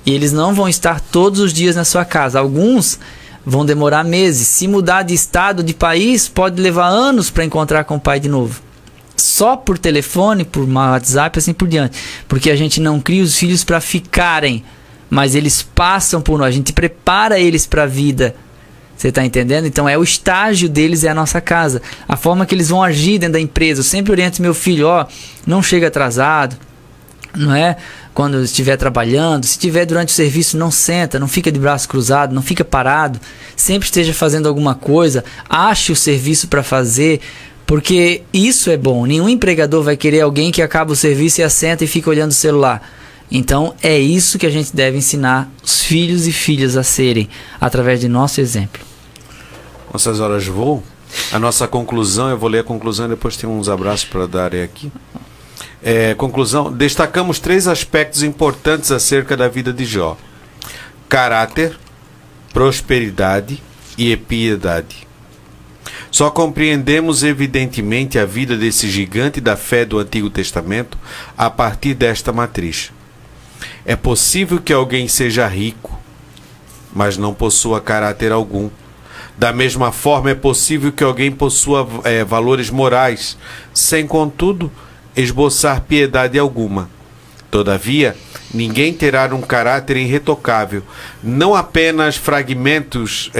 Speaker 8: E eles não vão estar todos os dias na sua casa. Alguns vão demorar meses. Se mudar de estado, de país, pode levar anos para encontrar com o pai de novo. Só por telefone, por WhatsApp, assim por diante. Porque a gente não cria os filhos para ficarem, mas eles passam por nós, a gente prepara eles para a vida. Você está entendendo? Então o estágio deles é a nossa casa. A forma que eles vão agir dentro da empresa. Eu sempre oriento meu filho, não chega atrasado, não é? Quando estiver trabalhando, se estiver durante o serviço, não senta, não fica de braço cruzado, não fica parado. Sempre esteja fazendo alguma coisa, ache o serviço para fazer, porque isso é bom. Nenhum empregador vai querer alguém que acaba o serviço e assenta e fica olhando o celular. Então é isso que a gente deve ensinar os filhos e filhas a serem, através de nosso exemplo.
Speaker 7: Nossas horas voam. A nossa conclusão, eu vou ler a conclusão e depois tem uns abraços para dar aqui. Conclusão, destacamos 3 aspectos importantes acerca da vida de Jó: caráter, prosperidade e piedade. Só compreendemos evidentemente a vida desse gigante da fé do Antigo Testamento a partir desta matriz. É possível que alguém seja rico, mas não possua caráter algum. Da mesma forma, é possível que alguém possua valores morais, sem, contudo, esboçar piedade alguma. Todavia, ninguém terá um caráter irretocável, não apenas fragmentos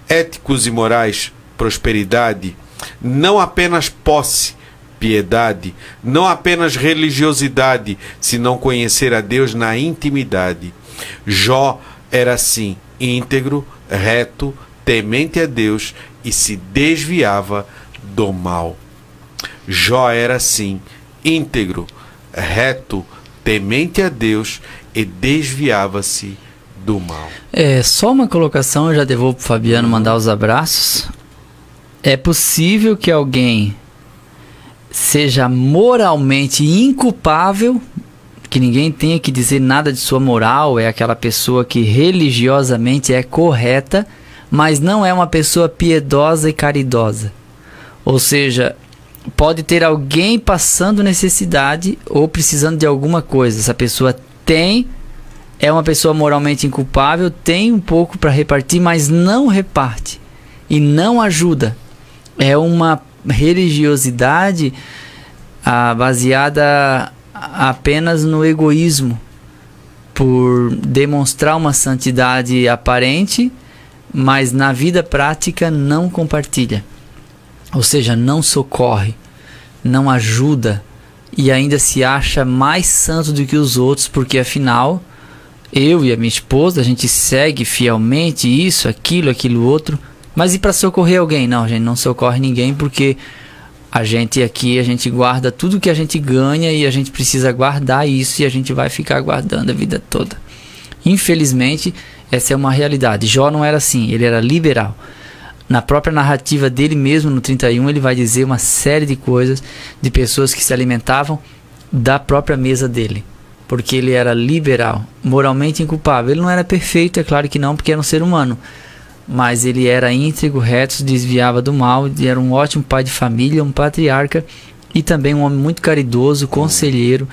Speaker 7: éticos e morais, prosperidade, não apenas posse, piedade, não apenas religiosidade, se não conhecer a Deus na intimidade. Jó era assim, íntegro, reto, temente a Deus e se desviava do mal. Jó era assim, íntegro, reto, temente a Deus e desviava-se do mal.
Speaker 8: Só uma colocação, eu já devolvo para o Fabiano mandar os abraços. É possível que alguém seja moralmente inculpável, que ninguém tenha que dizer nada de sua moral, é aquela pessoa que religiosamente é correta, mas não é uma pessoa piedosa e caridosa. Ou seja, pode ter alguém passando necessidade ou precisando de alguma coisa. Essa pessoa é uma pessoa moralmente inculpável, tem um pouco para repartir, mas não reparte e não ajuda. É uma religiosidade baseada apenas no egoísmo, por demonstrar uma santidade aparente, mas na vida prática não compartilha. Ou seja, não socorre, não ajuda e ainda se acha mais santo do que os outros, porque afinal, eu e a minha esposa, a gente segue fielmente isso, aquilo outro. Mas e para socorrer alguém? Não, a gente não socorre ninguém, porque a gente guarda tudo que a gente ganha e a gente precisa guardar isso e a gente vai ficar guardando a vida toda. Infelizmente, essa é uma realidade. Jó não era assim, ele era liberal. Na própria narrativa dele mesmo, no 31, ele vai dizer uma série de coisas de pessoas que se alimentavam da própria mesa dele, porque ele era liberal, moralmente inculpável. Ele não era perfeito, é claro que não, porque era um ser humano, mas ele era íntegro, reto, se desviava do mal, era um ótimo pai de família, um patriarca e também um homem muito caridoso, conselheiro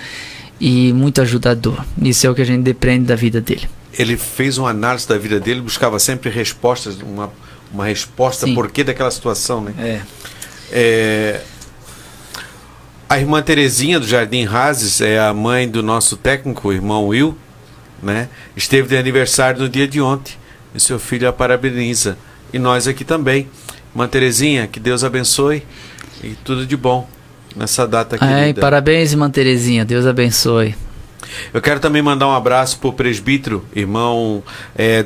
Speaker 8: e muito ajudador. Isso é o que a gente depende da vida dele.
Speaker 7: Ele fez uma análise da vida dele, buscava sempre respostas, uma resposta por que daquela situação, né? A irmã Terezinha do Jardim Razes é a mãe do nosso técnico, o irmão Will, né? Esteve de aniversário no dia de ontem e seu filho a parabeniza. E nós aqui também. Irmã Terezinha, que Deus abençoe e tudo de bom nessa data querida.
Speaker 8: Parabéns, irmã Terezinha, Deus abençoe.
Speaker 7: Eu quero também mandar um abraço para o presbítero, irmão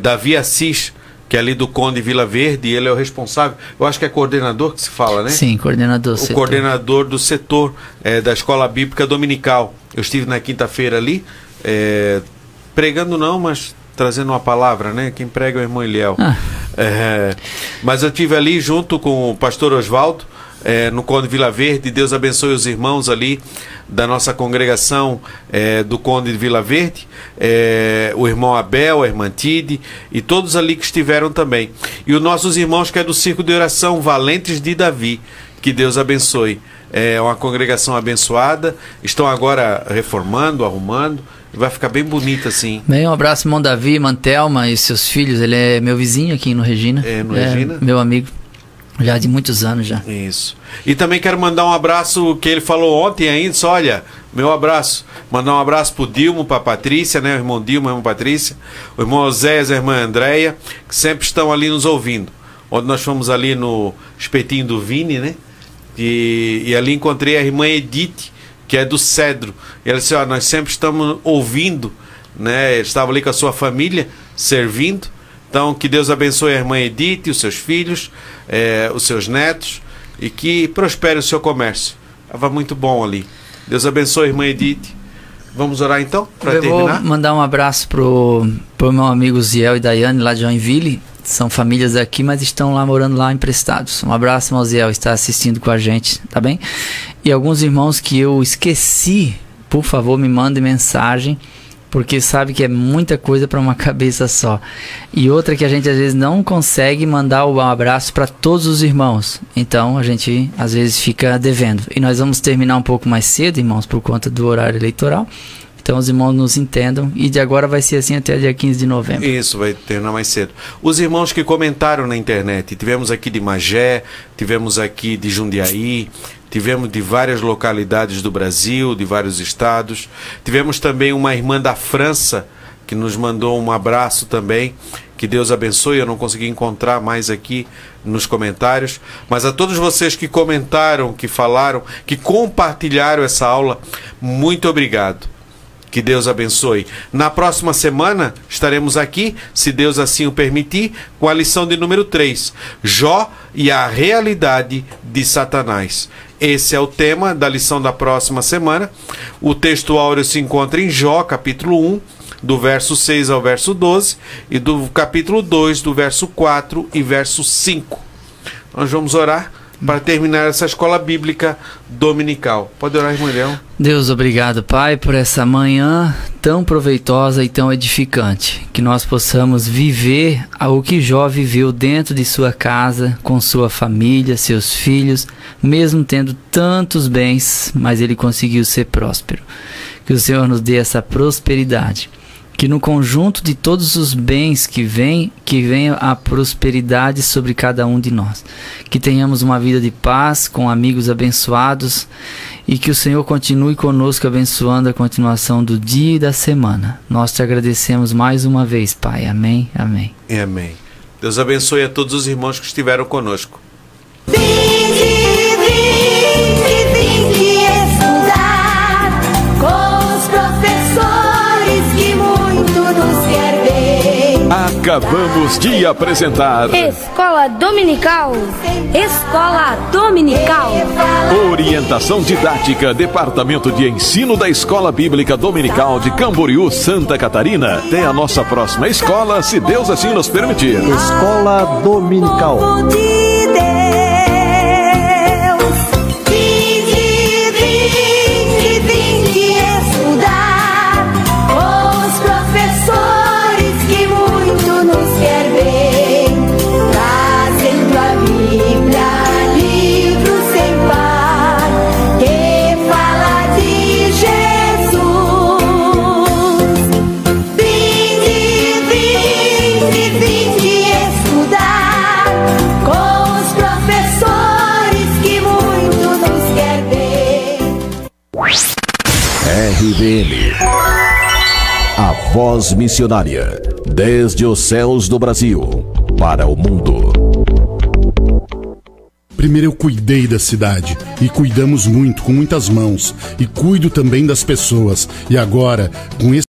Speaker 7: Davi Assis, que é ali do Conde Vila Verde, e ele é o responsável, eu acho que é coordenador que se fala, né?
Speaker 8: Sim, coordenador.
Speaker 7: O coordenador do setor da Escola Bíblica Dominical. Eu estive na quinta-feira ali, pregando não, mas trazendo uma palavra, né? Quem prega é o irmão Eliel. Mas eu estive ali junto com o pastor Oswaldo, no Conde Vila Verde. Deus abençoe os irmãos ali da nossa congregação do Conde de Vila Verde, o irmão Abel, a irmã Tide e todos ali que estiveram também, e os nossos irmãos que é do Círculo de Oração Valentes de Davi, que Deus abençoe. É uma congregação abençoada, estão agora reformando, arrumando, e vai ficar bem bonita assim.
Speaker 8: Bem, um abraço, irmão Davi, irmã Thelma e seus filhos. Ele é meu vizinho aqui no Regina.
Speaker 7: No Regina?
Speaker 8: Meu amigo. Já de muitos anos já.
Speaker 7: Isso. E também quero mandar um abraço que ele falou ontem ainda, só olha, meu abraço. Mandar um abraço pro Dilmo, pra Patrícia, né? O irmão Dilmo, a irmã Patrícia, o irmão Oséias, a irmã Andréia, que sempre estão ali nos ouvindo. Ontem nós fomos ali no Espetinho do Vini, né? E ali encontrei a irmã Edith, que é do Cedro. E ela disse, ó, nós sempre estamos ouvindo, né? Ele estava ali com a sua família, servindo. Então, que Deus abençoe a irmã Edith, os seus filhos, os seus netos, e que prospere o seu comércio. Estava muito bom ali. Deus abençoe a irmã Edith. Vamos orar então, para terminar?
Speaker 8: Vou mandar um abraço pro meu amigo Ziel e Daiane, lá de Joinville. São famílias aqui, mas estão lá morando lá emprestados. Um abraço, irmão Ziel, está assistindo com a gente, tá bem? E alguns irmãos que eu esqueci, por favor, me mandem mensagem, porque sabe que é muita coisa para uma cabeça só. E outra que a gente às vezes não consegue mandar um abraço para todos os irmãos. Então a gente às vezes fica devendo. E nós vamos terminar um pouco mais cedo, irmãos, por conta do horário eleitoral. Então os irmãos nos entendam. E de agora vai ser assim até dia 15 de novembro.
Speaker 7: Isso, vai terminar mais cedo. Os irmãos que comentaram na internet. Tivemos aqui de Magé, tivemos aqui de Jundiaí, tivemos de várias localidades do Brasil, de vários estados. Tivemos também uma irmã da França que nos mandou um abraço também. Que Deus abençoe. Eu não consegui encontrar mais aqui nos comentários. Mas a todos vocês que comentaram, que falaram, que compartilharam essa aula, muito obrigado. Que Deus abençoe. Na próxima semana estaremos aqui, se Deus assim o permitir, com a lição de número 3. Jó e a realidade de Satanás. Esse é o tema da lição da próxima semana. O texto áureo se encontra em Jó, capítulo 1, do verso 6 ao verso 12, e do capítulo 2, do verso 4 e verso 5. Nós vamos orar para terminar essa escola bíblica dominical. Pode orar, irmão Leão.
Speaker 8: Deus, obrigado, Pai, por essa manhã tão proveitosa e tão edificante. Que nós possamos viver o que Jó viveu dentro de sua casa, com sua família, seus filhos, mesmo tendo tantos bens, mas ele conseguiu ser próspero. Que o Senhor nos dê essa prosperidade. Que no conjunto de todos os bens que venha a prosperidade sobre cada um de nós. Que tenhamos uma vida de paz, com amigos abençoados, e que o Senhor continue conosco abençoando a continuação do dia e da semana. Nós te agradecemos mais uma vez, Pai. Amém, amém.
Speaker 7: Amém. Deus abençoe a todos os irmãos que estiveram conosco.
Speaker 5: Acabamos de apresentar
Speaker 3: Escola Dominical. Escola Dominical.
Speaker 5: Orientação didática, Departamento de Ensino da Escola Bíblica Dominical de Camboriú, Santa Catarina. Até a nossa próxima escola, se Deus assim nos permitir.
Speaker 6: Escola Dominical.
Speaker 5: RBM, a voz missionária, desde os céus do Brasil, para o mundo.
Speaker 9: Primeiro eu cuidei da cidade, e cuidamos muito, com muitas mãos, e cuido também das pessoas, e agora, com esse